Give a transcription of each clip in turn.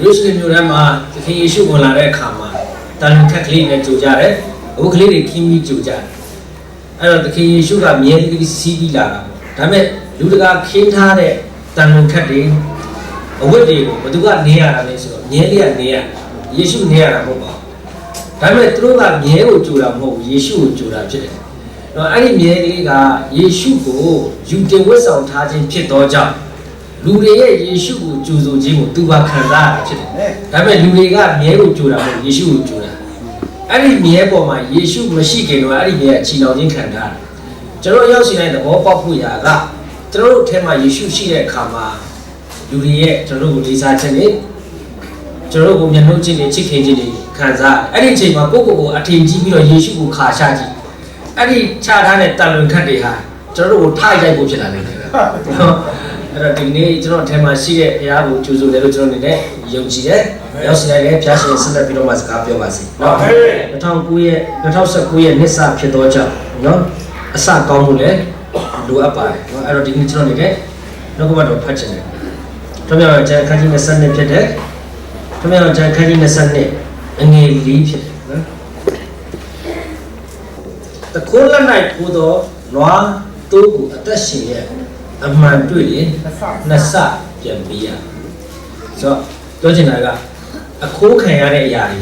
ရုရှိမျိုးထဲမှာသခင်ယေရှုဝင်လာတဲ့အခါမှာတန်ခတ်ကလေးနဲ့ကြိုကြတယ်အခုကလေးတွေခင်းပြီးကြိုကြတယ်အဲ့တော့သခင်ယေရှုကမြဲတည်းစီးပြီးလာတာဒါပေမဲ့လူတကာခင်းထားတဲ့တန်ခတ်တွေအဝတ်တွေကိုဘသူကနေရတာလဲဆိုတော့မြဲလေးကနေရယေရှုနေရတာမဟုတ်ပါဘူးဒါပေမဲ့သူတို့ကမြဲကိုကြိုတာမဟုတ်ဘူးယေရှုကိုကြိုတာဖြစ်တယ်တော့အဲ့ဒီမြဲလေးကယေရှုကိုယူတင်ဝတ်ဆောင်ထားခြင်းဖြစ်သောကြောင့်လူတွေရဲ့ယေရှုကိုကြိုဆိုခြင်းကိုသူပါခံစားရတာဖြစ်တယ်ဒါပေမဲ့လူတွေကမြဲကိုကြိုတာမဟုတ်ယေရှုကိုကြိုတာအဲ့ဒီမြဲပေါ်မှာယေရှုမရှိခင်တော့အဲ့ဒီမြဲချီနှောင်ခြင်းခံထားတာကျွန်တော်ရောက်စီတိုင်းသဘောပေါက်ဖို့ရာကကျွန်တော်တို့အထက်မှာယေရှုရှိတဲ့အခါမှာလူတွေရဲ့ကျွန်တော်တို့ကိုလေးစားခြင်းနဲ့ကျွန်တော်တို့ကိုမျက်နှာချင်းနဲ့ချစ်ခင်ခြင်းတွေခံစားအဲ့ဒီအချိန်မှာကိုယ့်ကိုယ်ကိုအထင်ကြီးပြီးတော့ယေရှုကိုခါရှာကြည့်အဲ့ဒီခြားထားတဲ့တန်လွန်ခတ်တွေဟာကျွန်တော်တို့ကိုထားရိုက်ဖို့ဖြစ်လာနေတယ်နော်အဲ့တော့ဒီနေ့ကျွန်တော်အထက်မှာရှိတဲ့ဘုရားကိုကြိုဆိုတယ်လို့ကျွန်တော်အနေနဲ့ယုံကြည်တယ်ရောက်စီတိုင်းလည်းဘုရားရှင်ဆက်လက်ပြီးတော့မှစကားပြောပါစေနော်2019ရဲ့နှစ်စဖြစ်သောကြောင့်နော်အစကောင်းမှုလည်းလိုအပ်ပါတယ်နော်အဲ့တော့ဒီနေ့ကျွန်တော်အနေနဲ့နှုတ်ကပတ်တော်ဖတ်ချင်တယ်ထမြောက်ကျမ်းခန်းကြီး22ဖြစ်တယ်ထမြောက်ကျမ်းခန်းကြီး22အငယ်4ဖြစ်တယ်နော်တခိုးလက်၌ပို့သောနွားတိုးကိုအသက်ရှင်ရဲ့အမှန်တွေ့ရင်နှစ်ဆပြန်ပေးရဆိုတော့ပြောချင်တာကအခိုးခံရတဲ့အရာတွေ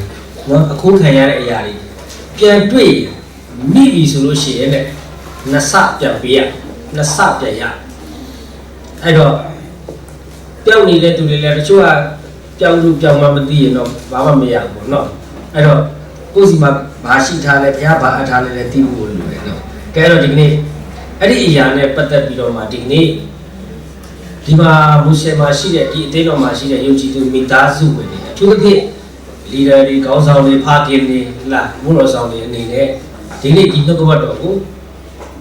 နော်အခိုးခံရတဲ့အရာတွေပြန်တွေ့မိပြီဆိုလို့ရှိရင်လည်းနှစ်ဆပြန်ပေးရနှစ်ဆပြန်ရအဲ့တော့ပျောက်နေတဲ့သူတွေလည်းတချို့ကပျောက်လို့ပျောက်မှမသိရင်တော့ဘာမှမရဘူးเนาะအဲ့တော့ကိုယ်စီမှာဘာရှိထားလဲဘုရားဘာအပ်ထားလဲလည်းသိဖို့လိုတယ်เนาะကဲအဲ့တော့ဒီကနေ့အဲ့ဒီအရာနဲ့ပတ်သက်ပြီးတော့မှဒီကနေ့ဒီမှာမွတ်စလင်မှာရှိတဲ့ဒီအသေးတော်မှာရှိတဲ့ယုံကြည်သူမိသားစုဝင်တွေအထူးသဖြင့်လီဒါတွေခေါင်းဆောင်တွေဖခင်တွေလားဘုရားဆောင်တွေအနေနဲ့ဒီနေ့ဒီနှုတ်ကပတ်တော်ကို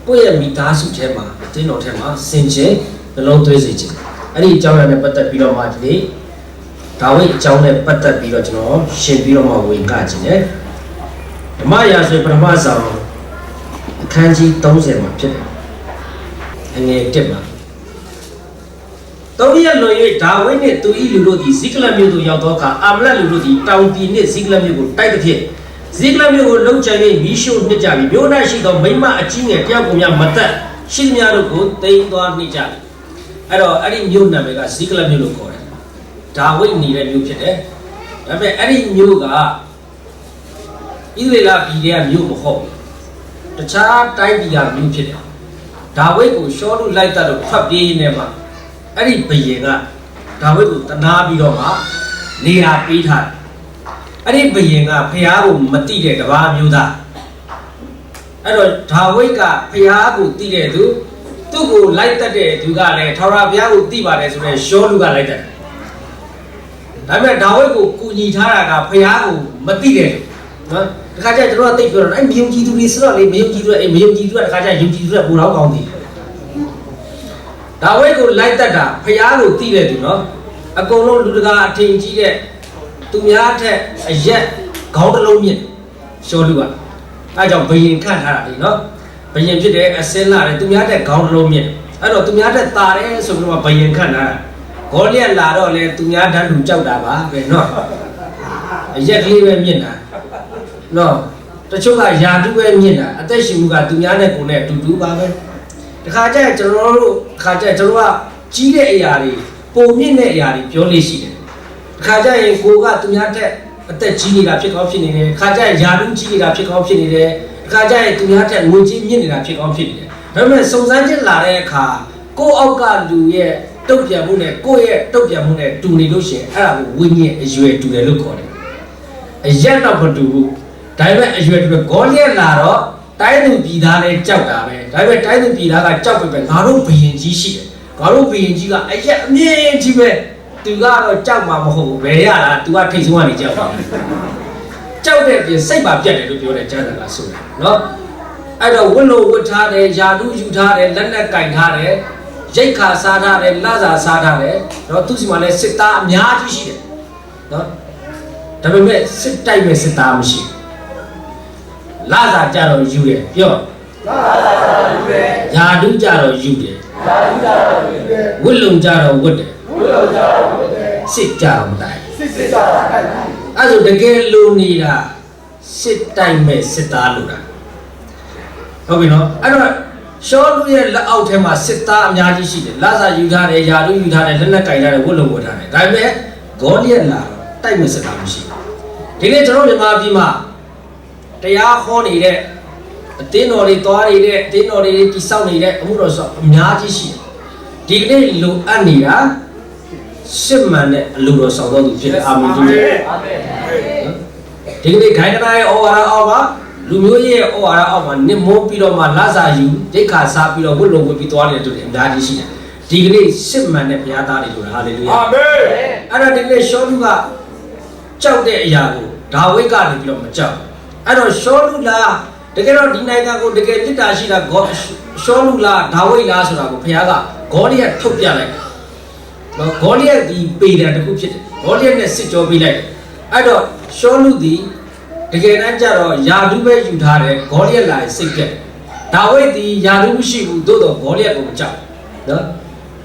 ကိုယ့်ရဲ့မိသားစုထဲမှာအသေးတော်ထဲမှာဆင်ခြင်နှလုံးသွင်းစေခြင်းအဲ့ဒီအကြောင်းအရာနဲ့ပတ်သက်ပြီးတော့မှဒီနေ့ဒါဝိဒ်အကြောင်းနဲ့ပတ်သက်ပြီးတော့ကျွန်တော်ရှင်းပြီးတော့မှဝင်ကခြင်းနဲ့ဓမ္မရာဇဝင်ပထမဆောင်အခန်းကြီး30မှာဖြစ်တယ်အငယ်1မှာ3ရက်လွန်၍ဒါဝိဒ်နှင့်သူ၏လူတို့သည်ဇိကလတ်မြို့သို့ရောက်သောအခါအာမလက်လူတို့သည်တောင်ပြည်နှင့်ဇိကလတ်မြို့ကိုတိုက်သဖြင့်ဇိကလတ်မြို့ကိုလုံခြုံ၍မိရှုနှစ်ကြပြီးမြို့၌ရှိသောမိမအကြီးငယ်တယောက်ကိုများမသက်ရှိသမျှတို့ကိုတိမ်သွားနှိမ့်ကြပြီအဲ့တော့အဲ့ဒီမြို့နာမည်ကဇိကလတ်မြို့လို့ခေါ်တယ်ဒါဝိဒ်နေတဲ့မြို့ဖြစ်တယ်ဒါပေမဲ့အဲ့ဒီမြို့ကဣသရေလပြည်ရဲ့မြို့မဟုတ်ဘူးတခြားတိုင်းပြည်ကမြို့ဖြစ်တယ်ဒါဝိဒ်ကိုရှောလုလိုက်တတ်လို့ဖတ်ပြေးနေမှာအဲ့ဒီဘုရင်ကဒါဝိဒ်ကိုတနာပြီးတော့မှနေရာပေးထားတယ်အဲ့ဒီဘုရင်ကဖျားကိုမတိတဲ့တပါးမျိုးသားအဲ့တော့ဒါဝိဒ်ကဖျားကိုတိတဲ့သူသူ့ကိုလိုက်တတ်တဲ့သူကလည်းထာဝရဘုရားကိုတိပါတယ်ဆိုတော့ရှောလုကလိုက်တတ်တယ်ဒါပေမဲ့ဒါဝိဒ်ကိုကူညီထားတာကဖျားကိုမတိတဲ့နော်တခါကျကျွန်တော်ကသိပြောတော့အဲ့မယုံကြည်သူတွေဆိုတော့လေမယုံကြည်သူအဲ့မယုံကြည်သူကတခါကျယုံကြည်သူကပူတော့ကောင်းတယ်ဒါဝိဒ်ကိုလိုက်တတ်တာဖျားကိုတိတဲ့သူနော်အကုန်လုံးလူတကာအထင်ကြီးတဲ့သူများထက်အရက်ခေါင်းတစ်လုံးမြင့်ရှောလူကအဲကြောင့်ဘယင်ခန့်ထားတာလေနော်ဘယင်ဖြစ်တဲ့အစင်းလာတယ်သူများထက်ခေါင်းတစ်လုံးမြင့်အဲ့တော့သူများထက်တာတယ်ဆိုပြီးတော့ဘယင်ခန့်ထားတာဂေါလိယလာတော့လေသူများတန်းလူကြောက်တာပါပဲနော်အရက်ကလေးပဲမြင့်တာနော်တချို့ကယာတုပဲမြင့်တာအသက်ရှင်မှုကသူများနဲ့ကိုယ်နဲ့အတူတူပါပဲတခါကျကျွန်တော်တို့ခါကျကျွန်တော်ကကြီးတဲ့အရာတွေပုံမြင့်တဲ့အရာတွေပြောလို့ရှိတယ်တခါကျရင်ကိုကသူများတက်အသက်ကြီးနေတာဖြစ်ကောင်းဖြစ်နေတယ်ခါကျရင်ယာတုကြီးနေတာဖြစ်ကောင်းဖြစ်နေတယ်တခါကျရင်သူများတက်ငွေကြီးမြင့်နေတာဖြစ်ကောင်းဖြစ်နေတယ်ဒါပေမဲ့စုံစမ်းခြင်းလာတဲ့အခါကိုအောက်ကလူရဲ့တုတ်ပြန်မှုနဲ့ကိုယ့်ရဲ့တုတ်ပြန်မှုနဲ့တူနေလို့ရှိရင်အဲ့ဒါကိုဝိညာဉ်အရွယ်တူတယ်လို့ခေါ်တယ်အရက်တော့မတူဘူးဒါပေမဲ့အရွယ်တူတယ်ဂေါလိယလာတော့တိုင်းသူပြည်သားလည်းကြောက်တာပဲဒါပေမဲ့တိုင်းသူပြည်သားကကြောက်ပဲငါတို့ဘုရင်ကြီးရှိတယ်ငါတို့ဘုရင်ကြီးကအရက်အမြင့်ကြီးပဲသူကတော့ကြောက်မှာမဟုတ်ဘူးဘယ်ရလားသူကထိတ်ဆုံးကနေကြောက်တာကြောက်တဲ့ပြင်စိတ်ပါပြတ်တယ်လို့ပြောတယ်ကျမ်းစာကဆိုတာနော်အဲ့တော့ဝတ်လို့ဝတ်ထားတယ်ယာတုယူထားတယ်လက်နဲ့ကင်ထားတယ်ရိတ်ခါစားထားတယ်လစာစားထားတယ်နော်သူစီမှာလည်းစစ်သားအများကြီးရှိတယ်နော်ဒါပေမဲ့စစ်တိုက်မဲ့စစ်သားမရှိလစာကြတော့ယူတယ်ပြောလစာကြတော့ယူတယ်ယာတုကြတော့ယူတယ်ယာတုကြတော့ယူတယ်ဝတ်လုံကြတော့ဝတ်တယ်ဝတ်လုံကြတော့ဝတ်တယ်စစ်ကြတော့မတိုင်စစ် အဲ့ဆိုတကယ်လူနေတာစစ်တိုင်းမဲ့စစ်သားလူတာဟုတ်ပြီနော်အဲ့တော့ရှောလူရဲ့လက်အောက်ထဲမှာစစ်သားအများကြီးရှိတယ်လာစာယူထားတယ်ယာလူယူထားတယ်လက်နက်ကင်ထားတယ်ဝတ်လုံဝတ်ထားတယ်ဒါပေမဲ့ဂေါလိယက်လာတိုက်မဲ့စစ်သားမရှိဘူးဒီနေ့ကျွန်တော်မြန်မာပြည်မှာတရားဟောနေတဲ့အတင်းတော်တွေသွားနေတဲ့အတင်းတော်တွေတိဆောက်နေတဲ့အမှုတော်ဆောက်အများကြီးရှိတယ်ဒီနေ့လိုအပ်နေတာစစ်မှန်တဲ့အလိုတော်ဆောင်တော်သူဖြစ်တဲ့အာမင်တူတယ်အာမင်ဒီနေ့ခိုင်ကနာရဲ့ဩဝါဒအောက်မှာလူမျိုးရဲ့ဩဝါဒအောက်မှာနစ်မိုးပြီးတော့မှလာစာယူဒိတ်ခါစားပြီးတော့ဝတ်လုံဝတ်ပြီးသွားနေတဲ့သူတွေအများကြီးရှိတယ်ဒီကနေ့စစ်မှန်တဲ့ဘုရားသားတွေလို့ဟာလေလုယာအာမင်အဲ့တော့ဒီနေ့ရှောလူကကြောက်တဲ့အရာကိုဒါဝိဒ်ကနေပြီးတော့မကြောက်အဲ့တော့ရှောလူလားတကယ်တော့ဒီနိုင်ငံကိုတကယ်မြစ်တာရှိတာရှောလူလားဒါဝိဒ်လားဆိုတာကိုဘုရားကဂေါလိယက်ထုတ်ပြလိုက်နော်ဂေါလိယက်ဒီပေတံတစ်ခုဖြစ်တယ်ဂေါလိယက်နဲ့စစ်ကြောပေးလိုက်အဲ့တော့ရှောလူဒီတကယ်တမ်းကျတော့ယာဒုပဲယူထားတယ်ဂေါလိယက်လာရင်စိတ်ပြက်ဒါဝိဒ်ဒီယာဒုမရှိဘူးသို့တော့ဂေါလိယက်ကိုမကြောက်နော်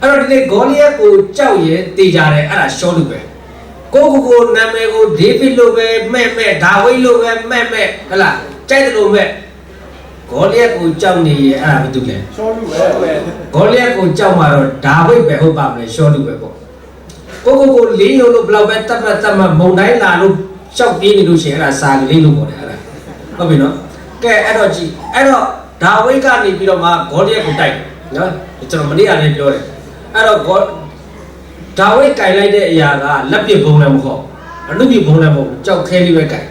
အဲ့တော့ဒီနေ့ဂေါလိယက်ကိုကြောက်ရင်တေးကြတယ်အဲ့ဒါရှောလူပဲကိုနာမည်ကိုဒေးဗစ်လိုပဲမဲ့ဒါဝိဒ်လိုပဲမဲ့ဟလားကြိုက်တယ်လို့မဲ့ဂေါလိယက်ကိုကြောက်နေရင်အဲ့ဒါဘာတူလဲရှောလူပဲဂေါလိယက်ကိုကြောက်မှာတော့ဒါဝိဒ်ပဲဟုတ်ပါမလဲရှောလူပဲပေါ့ကိုလေးယုံလို့ဘလောက်ပဲတတ်မှမုံတိုင်းလာလို့ရှောက်ပြေးနေလို့ရှိရင်အဲ့ဒါစာကလေးလို့ပေါ့လေအဲ့ဒါဟုတ်ပြီနော်ကဲအဲ့တော့ကြည့်အဲ့တော့ဒါဝိဒ်ကနေပြီးတော့မှဂေါလိယက်ကိုတိုက်တယ်နော်ကျွန်တော်မနေ့ကလည်းပြောတယ်အဲ့တော့ဒါဝိဒ်ကြိုင်လိုက်တဲ့အရာကလက်ပစ်ဘုံလည်းမဟုတ်အနုပစ်ဘုံလည်းမဟုတ်ကြောက်ခဲလေးပဲကြိုင်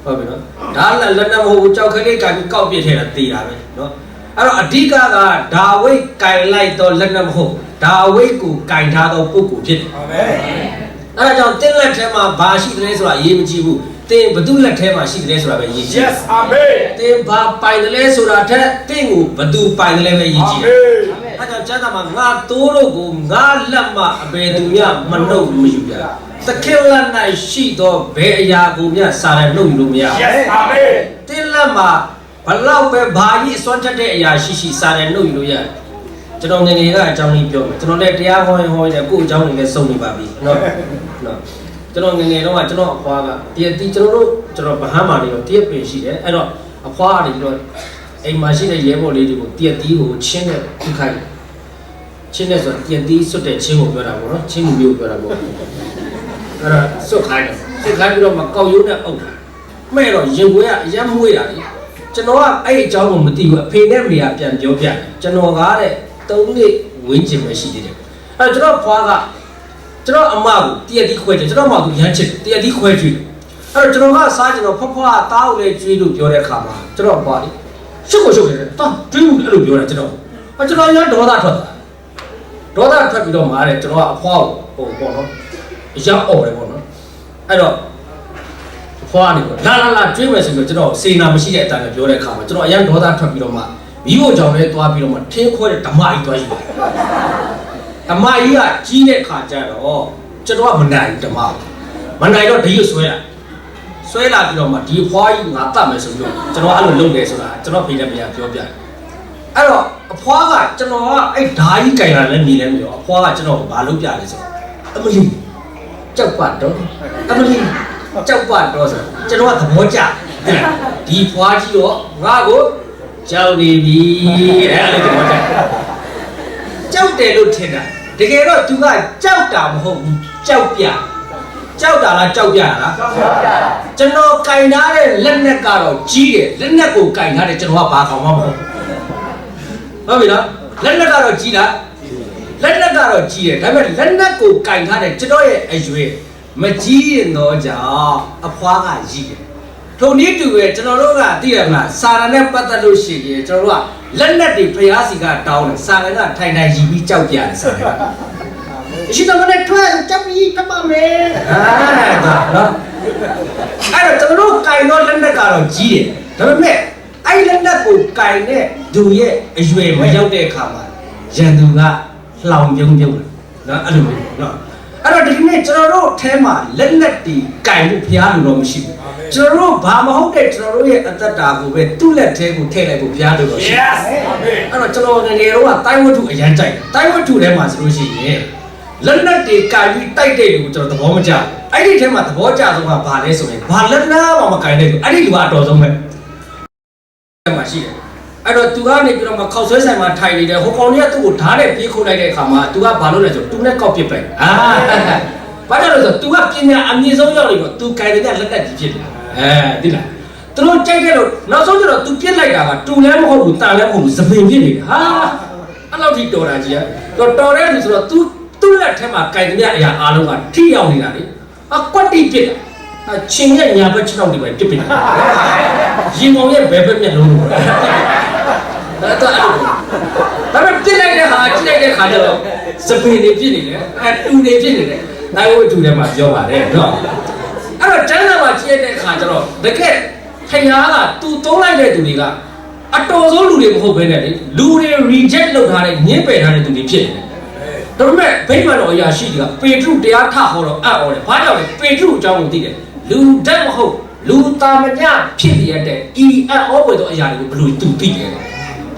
ဟုတ်ပြီနော်ဒါလက်နဲ့မဟုတ်ဘူးကြောက်ခဲလေးကြိုင်ပြီးကောက်ပြစ်ထဲတာတေးတာပဲနော်အဲ့တော့အဓိကဒါဝိဒ်ကြိုင်လိုက်တော့လက်နဲ့မဟုတ်ဒါဝိဒ်ကိုကြိုင်ထားတော့ပုဂ္ဂိုလ်ဖြစ်တယ်အာမင်အဲ့ဒါကြောင့်တင်းလက်ထဲမှာဘာရှိတယ်ဆိုတာအရေးမကြီးဘူးတင်းဘသူလက်ထဲမှာရှိတယ်ဆိုတာပဲအရေးကြီး Yes အာမင်တင်းဘာပိုင်တယ်ဆိုတာထက်တင်းကိုဘသူပိုင်တယ်ပဲအရေးကြီးတယ်အာမင်အဲ့ကြောင့်ကျမ်းစာမှာငါတိုးလို့ကိုငါလက်မှအဘယ်သူမျှမနှုတ်မယူရသခင်လက်၌ရှိသောဘယ်အရာကိုမျှစာရန်နှုတ်ယူလို့မရ Yes အာမင်တင်းလက်မှာဘလောက်ပဲဘာကြီးအစွမ်းထက်တဲ့အရာရှိစာရန်နှုတ်ယူလို့ရတယ်ကျွန်တော်ငယ်ငယ်ကအကြောင်းလေးပြောမယ်ကျွန်တော်လည်းတရားဟောရင်ကိုယ့်အကြောင်းတွေလည်းစုံနေပါပြီနော်ကျွန်တော်ငယ်ငယ်တော့ကကျွန်တော်အဖွားကတရက်တီကျွန်တော်ဗဟန်းမာနေတော့တရက်ပင်ရှိတယ်အဲ့တော့အဖွားကနေပြီးတော့အိမ်မှာရှိတဲ့ရဲဘော်လေးတွေကိုတရက်တီကိုချင်းနဲ့ခုခိုင်းချင်းနဲ့ဆိုတရက်တီဆွတ်တဲ့ချင်းကိုပြောတာပေါ့နော်ချင်းမျိုးပြောတာပေါ့အဲ့တော့ဆွတ်ခိုင်းပြီးတော့မကောက်ရိုးနဲ့အုပ်တာမဲ့တော့ရင်ခွေးကအရမ်းမွေးတာလေကျွန်တော်ကအဲ့အကြောင်းကိုမသိဘူးအဖေနဲ့မေကပြန်ပြောပြတယ်ကျွန်တော်ကတဲ့3နှစ်ဝင်းကျင်ပဲရှိသေးတယ်အဲ့ကျွန်တော်ဖွားကကျွန်တော်အမကိုတရက်တီခွဲတယ်ကျွန်တော်အမကိုရမ်းချစ်တရက်တီခွဲကြည့်အဲ့တော့ကျွန်တော်ကစားကျွန်တော်ဖွားတားကိုလည်းကျွေးလို့ပြောတဲ့အခါမှာကျွန်တော်ဖွားလေရှုပ်တယ်တောင်းကျွေးလို့အဲ့လိုပြောတာကျွန်တော်ရဒေါသထွက်ပြီးတော့မားတယ်ကျွန်တော်ကအဖွားကိုဟိုပေါ့နော်အရောက်អော်တယ်ပေါ့နော်အဲ့တော့ဖွားနေပေါ့လာကျွေးမယ်ဆိုပြီးကျွန်တော်စေနာမရှိတဲ့အတန်းနဲ့ပြောတဲ့အခါမှာကျွန်တော်အရန်ဒေါသထွက်ပြီးတော့မှမိဖို့ကြောင့်လည်းတွားပြီးတော့မှထင်းခွဲတဲ့ဓမ္မကြီးတွားယူတယ်ဓမ္မကြီးကကြီးတဲ့ခါကျတော့ကျွန်တော်ကမနိုင်ဓမ္မမနိုင်တော့ဒီကိုဆွဲလာပြီးတော့မှဒီဖွားကြီးငါတတ်မယ်ဆိုပြီးတော့ကျွန်တော်အဲ့လိုလုပ်တယ်ဆိုတာကျွန်တော်ဖေးတဲ့ဖေးကပြောပြတယ်အဲ့တော့အဖွားကကျွန်တော်ကအဲ့ဓာကြီးကြိုင်လာလဲမြည်လဲမပြောအဖွားကကျွန်တော်ကိုဘာလုပ်ပြလဲဆိုတော့အမလီကြောက်ပတ်တော့ဆိုကျွန်တော်ကသဘောကျဒီဖွားကြီးတော့ငါ့ကိုကြောက်နေပြီအဲ့လိုတော့ကြောက်တယ်လို့ထင်တာတကယ်တော့သူကကြောက်တာမဟုတ်ဘူးကြောက်တာလားကြောက်ပြလားကျွန်တော်ကင်ထားတဲ့လက်နက်ကတော့ကြီးတယ်လက်နက်ကိုကင်ထားတယ်ကျွန်တော်ကဘာကောင်မှမဟုတ်ဟုတ်ပြီနော်လက်နက်ကတော့ကြီးလားလက်နက်ကတော့ကြီးတယ်ဒါပေမဲ့လက်နက်ကိုကင်ထားတယ်ကျွန်တော်ရဲ့အရွယ်မကြီးရင်တော့ကြောင့်အဖွားကကြီးတယ်ထုံနည်းတူပဲကျွန်တော်တို့ကသိရမလားစာရနဲ့ပတ်သက်လို့ရှိရင်ကျွန်တော်တို့ကလက်နက်တွေဖျားစီကတောင်းတယ်စာရကထိုင်ရည်ပြီးကြောက်ပြတယ်စာရကအရှိတော်နဲ့ထွက်ကြောက်ပြီးဖတ်ပါမယ်နော်အဲ့တော့ကျွန်တော်တို့ကင်တော့လက်နက်ကတော့ကြီးတယ်ဒါပေမဲ့အဲ့လက်နက်ကိုကင်တဲ့သူရဲ့အရွယ်မရောက်တဲ့အခါမှာရန်သူကလှောင်ပြုံးနော်အဲ့လိုမျိုးနော်အဲ့တော့ဒီနေ့ကျွန်တော်တို့အဲမှာလက်နက်တီကင်ဖို့ဖျားလို့တော့မရှိဘူးကျွန်တော်တို့ဘာမဟုတ်တဲ့ကျွန်တော်တို့ရဲ့အသက်တာကိုပဲသူ့လက်ထဲကိုထည့်လိုက်ဖို့ဘုရားတို့တော့ရှိတယ်။အဲ့တော့ကျွန်တော်ငယ်ငယ်တော့တိုင်းဝတ္ထုအရန်ကြိုက်တယ်။တိုင်းဝတ္ထုထဲမှာဆိုလို့ရှိရင် လက်နက်တွေကင်ပြီးတိုက်တဲ့လူကိုကျွန်တော်သဘောမကျအဲ့ဒီထဲမှာသဘောကျဆုံးကဘာလဲဆိုရင်ဘာလက်နက်မှမကင်တဲ့လူအဲ့ဒီလူကအတော်ဆုံးပဲမှာရှိတယ်အဲ့တော့သူကနေပြီးတော့မှခောက်ဆွဲဆိုင်မှာထိုင်နေတယ်ဟိုကောင်ကြီးကသူ့ကိုဓာတ်နဲ့ပြေးခုတ်လိုက်တဲ့အခါမှာသူကဘာလုပ်လဲဆိုသူနဲ့ကောက်ပစ်ပဲဘာကြောင့်လဲဆိုသူကပညာအမြင့်ဆုံးရောက်နေတော့သူကင်တဲ့လက်နက်ကြီးဖြစ်တယ်သိလားသူတို့ကြိုက်ခဲ့လို့နောက်ဆုံးကျတော့သူပြစ်လိုက်တာကတူလည်းမဟုတ်ဘူးတန်လည်းမဟုတ်ဘူးသပင်ဖြစ်နေတယ်ဟာအဲ့လောက်ထိတော်တာကြီးကတော့တော်တဲ့လူဆိုတော့သူ့လက်ထဲမှာကင်တဲ့အရာအားလုံးကထိရောက်နေတာလေအကွက်တိပြစ်တာချင်းရဲ့ညာဘက်6ဒီပဲပြစ်ပြစ်တာရင်မောင်ရဲ့ဘယ်ဘက်မျက်လုံးလို့အဲ့တော့ဒါပေမဲ့ပြစ်လိုက်တဲ့ဟာကြည့်လိုက်တဲ့ခါကျတော့စပင်တွေပြစ်နေတယ်တူတွေပြစ်နေတယ်နိုင်ဝတ်တူထဲမှာပြောပါတယ်နော်အဲ့တော့ကျန်းစာမှာကြည့်တဲ့အခါကျတော့တကယ်ခရားကသူသုံးလိုက်တဲ့သူတွေကအတော်ဆုံးလူတွေမဟုတ်ဘဲနဲ့လေလူတွေ reject လုပ်ထားတဲ့ညှင်းပယ်ထားတဲ့သူတွေဖြစ်နေတယ်ဒါပေမဲ့ဗိမာန်တော်အရာရှိတွေကပေတရုတရားထဟောတော့အံ့ဩတယ်ဘာကြောင့်လဲပေတရုအကြောင်းကိုသိတယ်လူတတ်မဟုတ်လူတာမညဖြစ်ရတဲ့ဤအံ့ဩဖွယ်သောအရာတွေကိုဘယ်လိုသူသိတယ်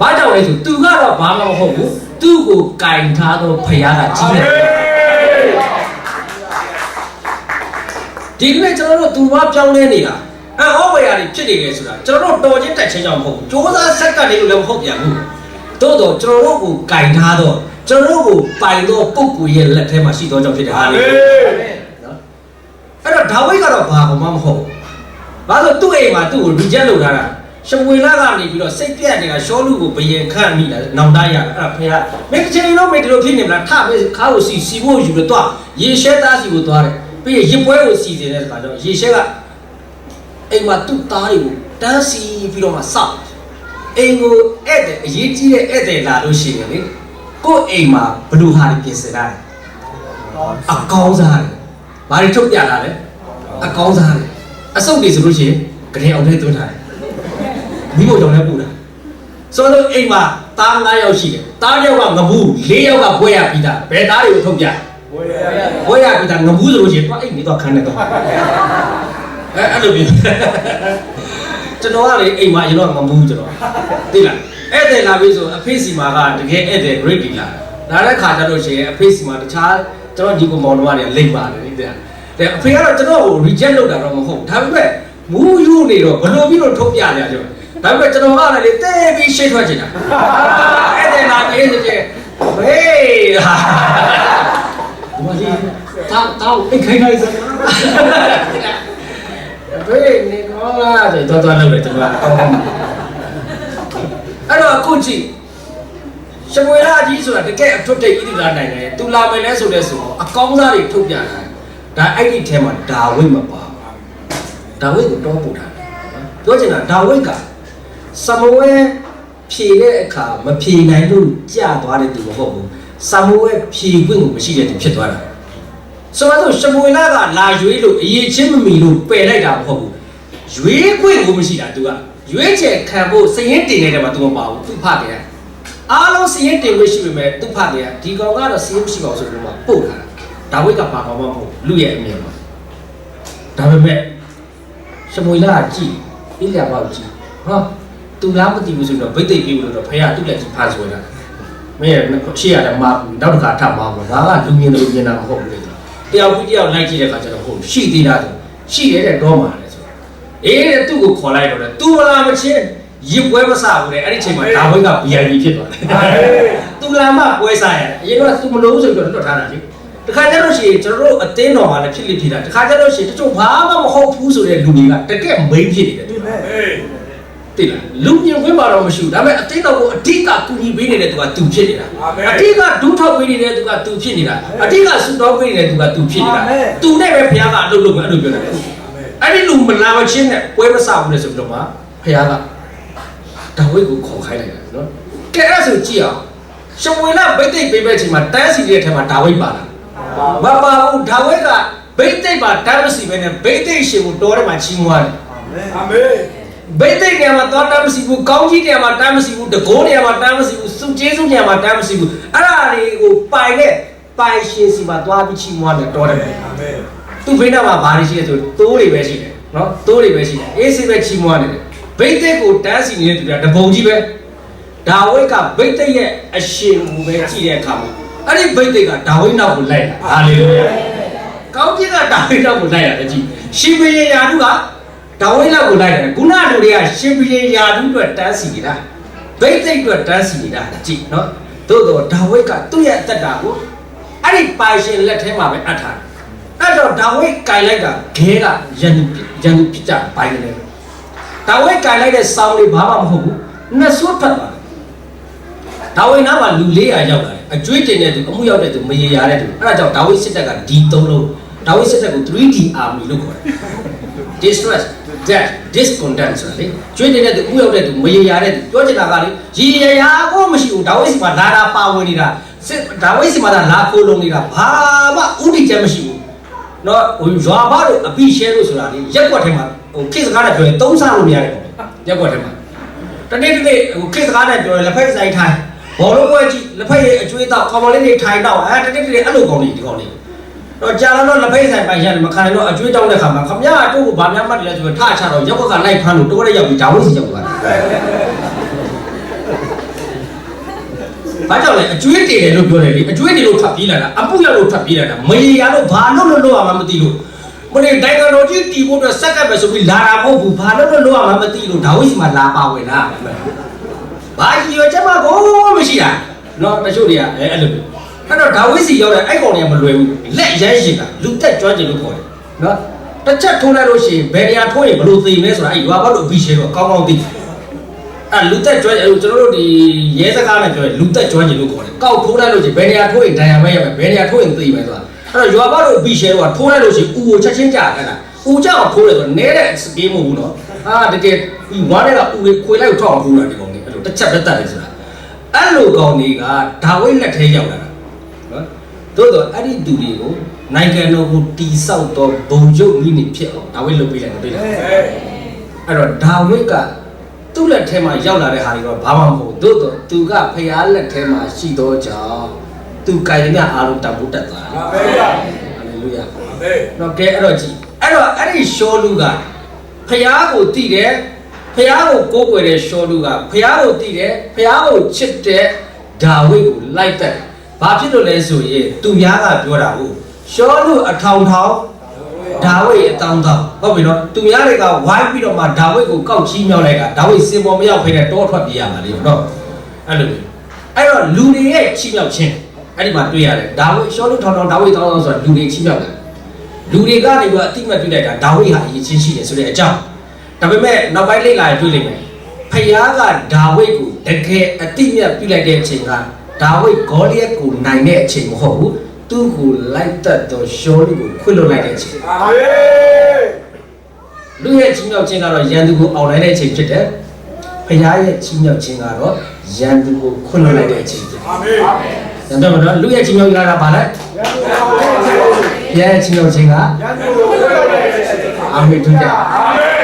ဘာကြောင့်လဲဆိုသူကတော့ဘာမှမဟုတ်ဘူးသူ့ကိုကင်ထားသောဖခင်ကကြီးတယ်ဒီကနေ့ကျွန်တော်တို့သူဘာပြောင်းလဲနေတာအော်ဝေယာတွေဖြစ်နေတယ်ဆိုတာကျွန်တော်တို့တော်ချင်းတက်ချင်းကြောင့်မဟုတ်ဘူးစ조사ဆက်ကလေးလို့လည်းမဟုတ်ပြန်ဘူးတိုးတော့ကျွန်တော်တို့ကိုကင်ထားတော့ကျွန်တော်တို့ကိုပိုင်တော့ပုဂ္ဂိုလ်ရဲ့လက်ထဲမှာရှိသောကြောင့်ဖြစ်တယ်ဟာလေနော်အဲ့တော့ဒါဝိဒ်ကတော့ဘာမှမဟုတ်ဘာလို့သူ့အိမ်မှာသူ့ကို reject လုပ်ထားတာရှမွေလာကနေပြီးတော့စိတ်ပြတ်နေတာရှောလူကိုဘယင်ခန့်မိတာနောင်တရတာအဲ့ဒါဖေကမင်းချင်းလုံးမေဒီလိုဖြစ်နေမလားထမေခါကိုစီဖို့ယူလို့တော့ရေရှဲသားစီကိုသွားတယ်ပြီးရင်ရစ်ပွဲကိုစီစဉ်တဲ့အခါကျတော့ရေရှဲကအိမ်မှာသူ့သားတွေကိုတန်းစီပြီးတော့မှစောက်အိမ်ကိုဧည့်သည်အရေးကြီးတဲ့ဧည့်သည်လာလို့ရှိရင်လေကိုယ့်အိမ်မှာဘလူဟာတွေပြင်ဆင်ထားတယ်အကောင်းစားတယ်ဘာတွေထုတ်ပြလာလဲအကောင်းစားတယ်အစုပ်တွေဆိုလို့ရှိရင်ကလေးအောင်လေးသွင်းထားတယ်မိဖို့ကြောင့်လည်းပူတာဆိုတော့အိမ်မှာသား9ယောက်ရှိတယ်သား1ယောက်ကငဘူး4ယောက်ကဘွဲရပြီးသားဘယ်သားတွေကိုထုတ်ပြဘွဲရပြီးသားငဘူးဆိုလို့ရှိရင်တော့အိမ်နေတော့ခန်းနေတော့အဲ့လိုမျိုးကျွန်တော်ကလေအိမ်မှာအရင်တော့ငမူးကျွန်တော်သိလားဧည့်သည်လာပြီဆိုအဖေစီမာကတကယ်ဧည့်သည် great ဒီလာတဲ့ခါကျတော့ရှင်အဖေစီမာတခြားကျွန်တော်ဒီကောင်မောင်တော်ကလိမ့်ပါတယ်သိလားတဲ့အဖေကတော့ကျွန်တော်ကို reject လုပ်တာတော့မဟုတ်ဒါပေမဲ့မူးယူနေတော့ဘယ်လိုပြီးတော့ထုတ်ပြရကျွန်တော်ဒါပေမဲ့ကျွန်တော်ကလည်းတဲပြီးရှိတ်ထွက်ချင်တာဧည့်သည်လာပြီဆိုရင်ဟေးဒီမှာကြီးတောက်အိတ်ခိုင်ခိုင်စကားဘယ်နေကောင်းလားဆိုတော့လုပ်တယ်ကျွန်တော်ကောင်းကောင်းအဲ့တော့အခုကြည့်ရှမွေလာကြီးဆိုတာတကယ်အထွတ်ထိပ်ဣသရေလနိုင်ငံရဲ့သူလာမယ်လဲဆိုတဲ့ဆိုတော့အကောင်းစားတွေထုတ်ပြတာဒါအဲ့ဒီထဲမှာဒါဝိဒ်မပါဒါဝိဒ်ကိုတောပို့ထားတယ်ပြောချင်တာဒါဝိဒ်ကစမဝဲဖြေတဲ့အခါမဖြေနိုင်လို့ကြာသွားတဲ့သူမဟုတ်ဘူးစမဝဲဖြေခွင့်ကိုမရှိတဲ့သူဖြစ်သွားတာဆိုတော့ရှမွေလာကလာရွေးလို့အရေးချင်းမမီလို့ပယ်လိုက်တာမဟုတ်ဘူးရွေးခွင့်ကိုမရှိတာ तू ကရွေးချယ်ခံဖို့စရင်တင်နေတယ်မှာ तू မပါဘူး तू ဖတ်တယ်အားလုံးစရင်တင်လို့ရှိပေမဲ့ तू ဖတ်တယ်ဒီကောင်ကတော့စရင်မရှိပါဘူးဆိုတော့ပို့ထားတာဒါဝိဒ်ကပါကောင်မဟုတ်လူရဲ့အမြင်ပါဒါပေမဲ့ရှမွေလာကြည့်ပြည့်လျာပေါက်ကြည့်ဟော तू လားမသိဘူးဆိုတော့ဗိတ်သိပ်ပြေးလို့တော့ဖခင်သူ့လက်ကြီးဖားဆွဲတာမင်းရှေ့ရတယ်မှာနောက်တစ်ခါထပ်မှာပေါ့ဒါကလူမြင်လို့မြင်တာမဟုတ်ဘူးလေတယောက်ပြီးတယောက်လိုက်ကြည့်တဲ့အခါကျတော့ဟုတ်ရှိသေးတာဆိုရှိရဲတဲ့တော့မှာလေဆိုအေးတဲ့သူ့ကိုခေါ်လိုက်တော့လေ तू မလာမချင်းရစ်ပွဲမစဘူးလေအဲ့ဒီချိန်မှာဒါဝိဒ်က VIP ဖြစ်သွားတယ်။ तू လာမှပွဲစားရတယ်အရင်က तू မလို့ဆိုပြီးတော့လွတ်ထားတာလေတခါကျတော့ရှိကျွန်တော်တို့အတင်းတော်မှာလည်းဖြစ်လိဖြစ်တာတခါကျတော့ရှိတချို့ဘာမှမဟုတ်ဘူးဆိုတဲ့လူတွေကတကယ်မိန်ဖြစ်နေတယ်တိလားလူမြင်ခွင့်မှာတော့မရှိဘူးဒါပေမဲ့အတင်းတော်ကိုအဓိကကူညီပေးနေတဲ့သူက तू ဖြစ်နေတာအဓိကဒုထောက်ပေးနေတဲ့သူက तू ဖြစ်နေတာအဓိကဆူတောင်းပေးနေတဲ့သူက तू ဖြစ်နေတာ तू နဲ့ပဲဘုရားကအလုပ်လုပ်မယ်အဲ့လိုပြောတယ်အဲ့ဒီလူမလာမချင်းနဲ့ပွဲမစဘူးလေဆိုပြီးတော့မှဘုရားကဒါဝိဒ်ကိုခေါ်ခိုင်းလိုက်တာနော်ကဲအဲ့ဆိုကြည့်အောင်ရှမွေလဗိတ်သိက်ပေးမဲ့ချိန်မှာတန်းစီတဲ့ထဲမှာဒါဝိဒ်ပါလားမပါဘူးဒါဝိဒ်ကဗိတ်သိက်ပါတန်းမစီပဲနဲ့ဗိတ်သိက်ရှင်ကိုတော်ထဲမှာချီးမွမ်းတယ်အာမင်ဗိတ်သိက်နေရာမှာတော်တန်းမစီဘူးကောင်းကြီးနေရာမှာတန်းမစီဘူးတကိုးနေရာမှာတန်းမစီဘူးစုကျေးစုနေရာမှာတန်းမစီဘူးအဲ့ဒါတွေကိုပိုင်တဲ့ပိုင်ရှင်စီမှာသွားပြီးချီးမွမ်းတယ်တော်တယ်အာမင်သူ့ဖိနှမှာဘာတွေရှိလဲဆိုတိုးတွေပဲရှိတယ်နော်တိုးတွေပဲရှိတယ်အေးစိပဲချီးမွမ်းတယ်ဗိတ်သိက်ကိုတန်းစီနေတဲ့သူကတပုံကြီးပဲဒါဝိဒ်ကဗိတ်သိက်ရဲ့အရှင်ကိုပဲကြည့်တဲ့အခါမှာ အဲ့ဒီဘိတ်တွေကဒါဝိနောက်ကိုလိုက်လာဟာလေလုယာကောင်းကြီးကဒါဝိနောက်ကိုလိုက်လာတယ်ကြည့်ရှင်ဘုရင်ယာတုကဒါဝိနောက်ကိုလိုက်တယ်ခုနလူတွေကရှင်ဘုရင်ယာတုအတွက်တန်းစီနေတာဘိတ်သိက်အတွက်တန်းစီနေတာကြည့်နော်သို့တော့ဒါဝိကသူ့ရဲ့အသက်တာကိုအဲ့ဒီပိုင်ရှင်လက်ထဲမှာပဲအပ်ထားတယ်အဲ့တော့ဒါဝိကင်လိုက်တာခဲကရန်သူဖြစ်ကြပိုင်တယ်ဒါဝိကင်လိုက်တဲ့စောင်းလေးဘာမှမဟုတ်ဘူးနှစ်ဆွတ်ဖတ်သွားတယ်ဒါဝိနားမှာလူ400ရောက်လာတယ်အကျွေးတင်တဲ့သူအမှုရောက်တဲ့သူမရေရာတဲ့သူအဲ့ဒါကြောင့်ဒါဝိစစ်တပ်ကဒီ3လုံးဒါဝိစစ်တပ်ကို 3D army လို့ခေါ်တယ် distress death discontent ဆိုတာလေကျွေးတင်တဲ့သူအမှုရောက်တဲ့သူမရေရာတဲ့သူပြောချင်တာကလေရေရာကိုမရှိဘူးဒါဝိစီမှာလာတာပါဝင်နေတာဒါဝိစီမှာလာခိုးလုံးနေတာဘာမှဥဒိချက်မရှိဘူးနော်ဟိုရွာဘာတို့အပိရှဲလို့ဆိုတာလေရက်ွက်ထဲမှာဟိုခေတ်စကားနဲ့ပြောရင်သုံးစားလို့မရတယ်ပေါ့ရက်ွက်ထဲမှာတနေ့ဟိုခေတ်စကားနဲ့ပြောရင်လက်ဖက်ဆိုင်ထိုင်ဘောလုံးပွဲကြည့်လက်ဖက်ရဲ့အကျွေးတော့ကောင်မလေးတွေထိုင်တော့တနေ့အဲ့လိုကောင်လေးဒီကောင်လေးတော့ကြာတော့လက်ဖက်ဆိုင်ပိုင်ရတယ်မခံနိုင်တော့အကျွေးတောင်းတဲ့ခါမှာခမရတို့ကဗာများမှတ်တယ်လဲဆိုတော့ထချတော့ရက်ွက်ကလိုက်ဖမ်းလို့တိုးရဲရောက်ပြီးဒါဝိစီရောက်သွားတယ်ဘာကြောင့်လဲအကျွေးတည်တယ်လို့ပြောတယ်လေအကျွေးတည်လို့ထွက်ပြေးလာတာအပုရလို့ထွက်ပြေးလာတာမရေရလို့ဘာလို့ရမှာမသိလို့မနေ့ဒိုင်ဂတော်ကြီးတီးဖို့အတွက်စက်ကပ်ပဲဆိုပြီးလာတာမဟုတ်ဘူးဘာလို့ရမှာမသိလို့ဒါဝိစီမှာလာပါဝင်လားဘာကြီးရောချက်မကိုမရှိတာနော်တချို့တွေကအဲ့လိုအဲ့တော့ဒါဝိစီရောက်တဲ့အဲ့ကောင်တွေကမလွယ်ဘူးလက်ရမ်းရှင်တာလူတက်ကြွကြလို့ခေါ်တယ်နော်တစ်ချက်ထိုးလိုက်လို့ရှိရင်ဘယ်နေရာထိုးရင်ဘလို့သိမလဲဆိုတာအဲ့ရွာဘောက်တို့အပြီးရှဲတော့ကောင်းကောင်းသိအဲ့လူတက်ကြွကျွန်တော်တို့ဒီရဲစကားနဲ့ပြောရင်လူတက်ကြွကြလို့ခေါ်တယ်ကောက်ထိုးလိုက်လို့ရှိရင်ဘယ်နေရာထိုးရင်ဒဏ်ရာမဲရမယ်ဘယ်နေရာထိုးရင်သိမယ်ဆိုတာအဲ့တော့ရွာဘောက်တို့အပြီးရှဲတော့ထိုးလိုက်လို့ရှိရင်ဦးကိုချက်ချင်းကြာတယ်လားဦးကြောက်ထိုးတယ်ဆိုတော့နဲတဲ့စကေးမဟုတ်ဘူးနော်တကယ်ဒီဝါတဲ့ကဦးခွေလိုက်ထောက်အောင်ထိုးတာဒီကောင်လေးအဲ့လိုတစ်ချက်ပဲတတ်တယ်ဆိုတာအဲ့လိုကောင်တွေကဒါဝိလက်ထဲရောက်လာတာနော်သို့တော့အဲ့ဒီသူတွေကိုနိုင်ငံတော်ကိုတီဆောက်တော့ဘုံချုပ်မိနေဖြစ်အောင်ဒါဝိလုပ်ပေးလိုက်တယ်တွေ့လားအဲ့တော့ဒါဝိကသူ့လက်ထဲမှာရောက်လာတဲ့ဟာတွေတော့ဘာမှမဟုတ်သို့တော့သူကဖျားလက်ထဲမှာရှိတော့ကြောင့်သူကြိုင်ရအားလုံးတတ်ဖို့တက်သွားတယ်အာမင်ဟာလေလုယာအာမင်နော်ကဲအဲ့တော့ကြည့်အဲ့တော့အဲ့ဒီရှောလူကဖျားကိုတည်တယ်ဖျားကိုကိုးကွယ်တဲ့ရှောလူကဖျားကိုတည်တယ်ဖျားကိုချစ်တဲ့ဒါဝိဒ်ကိုလိုက်တယ်ဘာဖြစ်လို့လဲဆိုရင်သူများကပြောတာကိုရှောလူအထောင်ထောင်ဒါဝိဒ်အတောင်တောင်ဟုတ်ပြီနော်သူများတွေကဝိုင်းပြီးတော့မှဒါဝိဒ်ကိုကောက်ချီးမြောက်လိုက်ကဒါဝိဒ်စင်ပေါ်မရောက်ဖိတဲ့တောထွက်ပြေးရမှာလေနော်အဲ့လိုအဲ့တော့လူတွေရဲ့ချီးမြောက်ခြင်းအဲ့ဒီမှာတွေ့ရတယ်ဒါဝိဒ်ရှောလူထောင်ထောင်ဒါဝိဒ်တောင်တောင်ဆိုတာလူတွေချီးမြောက်တယ်လူတွေကနေပြီးအတိမတ်ပြုလိုက်တာဒါဝိဒ်ဟာအရေးချင်းရှိတယ်ဆိုတဲ့အကြောင်းဒါပေမဲ့နောက်ပိုင်းလေ့လာတွေ့လိမ့်မယ်ဖယားကဒါဝိဒ်ကိုတကယ်အတိမတ်ပြုလိုက်တဲ့အချိန်ကဒါဝိဒ်ဂေါလိယက်ကိုနိုင်တဲ့အချိန်မဟုတ်ဘူးသူ့ကိုလိုက်တတ်တော့ရှောလူကိုခွင့်လွှတ်လိုက်တဲ့အချိန်အာမင်လူရဲ့ချီးမြှောက်ခြင်းကတော့ရန်သူကိုအောင်နိုင်တဲ့အချိန်ဖြစ်တယ်ဖယားရဲ့ချီးမြှောက်ခြင်းကတော့ရန်သူကိုခွင့်လွှတ်လိုက်တဲ့အချိန်ဖြစ်အာမင်ဒါတော့မနော်လူရဲ့ချီးမြှောက်ခြင်းကဘာလဲရန်သူရဲ့ချီးမြှောက်ခြင်းကရန်သူကိုခွင့်လွှတ်လိုက်တဲ့အချိန်အာမင်တို့ကြအာမင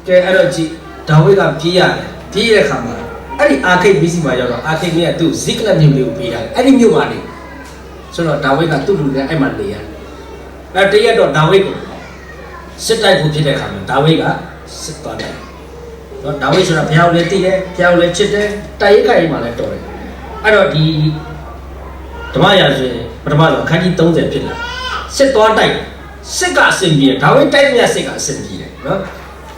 ်ကဲအဲ့တော့ကြည့်ဒါဝိဒ်ကပြေးရတယ်ပြေးတဲ့ခါမှာအဲ့ဒီအာခိတ်ဘီစီမှာရောက်တော့အာခိတ်ကသူ့ဇိကလတ်မြို့လေးကိုပေးတာအဲ့ဒီမြို့မှာနေဆိုတော့ဒါဝိဒ်ကသူ့လူတွေအဲ့မှာနေရတယ်အဲ့တရက်တော့ဒါဝိဒ်ကိုစစ်တိုက်ဖို့ဖြစ်တဲ့ခါမှာဒါဝိဒ်ကစစ်သွားတယ်နော်ဒါဝိဒ်ဆိုတာဘုရားကိုလည်းသိတယ်ဘုရားကိုလည်းချစ်တယ်တိုက်ရိုက်ခိုင်မှာလည်းတော်တယ်အဲ့တော့ဒီဓမ္မရာဇဝင်ပထမဆုံးအခန်းကြီး30ဖြစ်လာစစ်သွားတိုက်စစ်ကအစင်ပြေတယ်ဒါဝိဒ်တိုက်မြတ်စစ်ကအစင်ပြေတယ်နော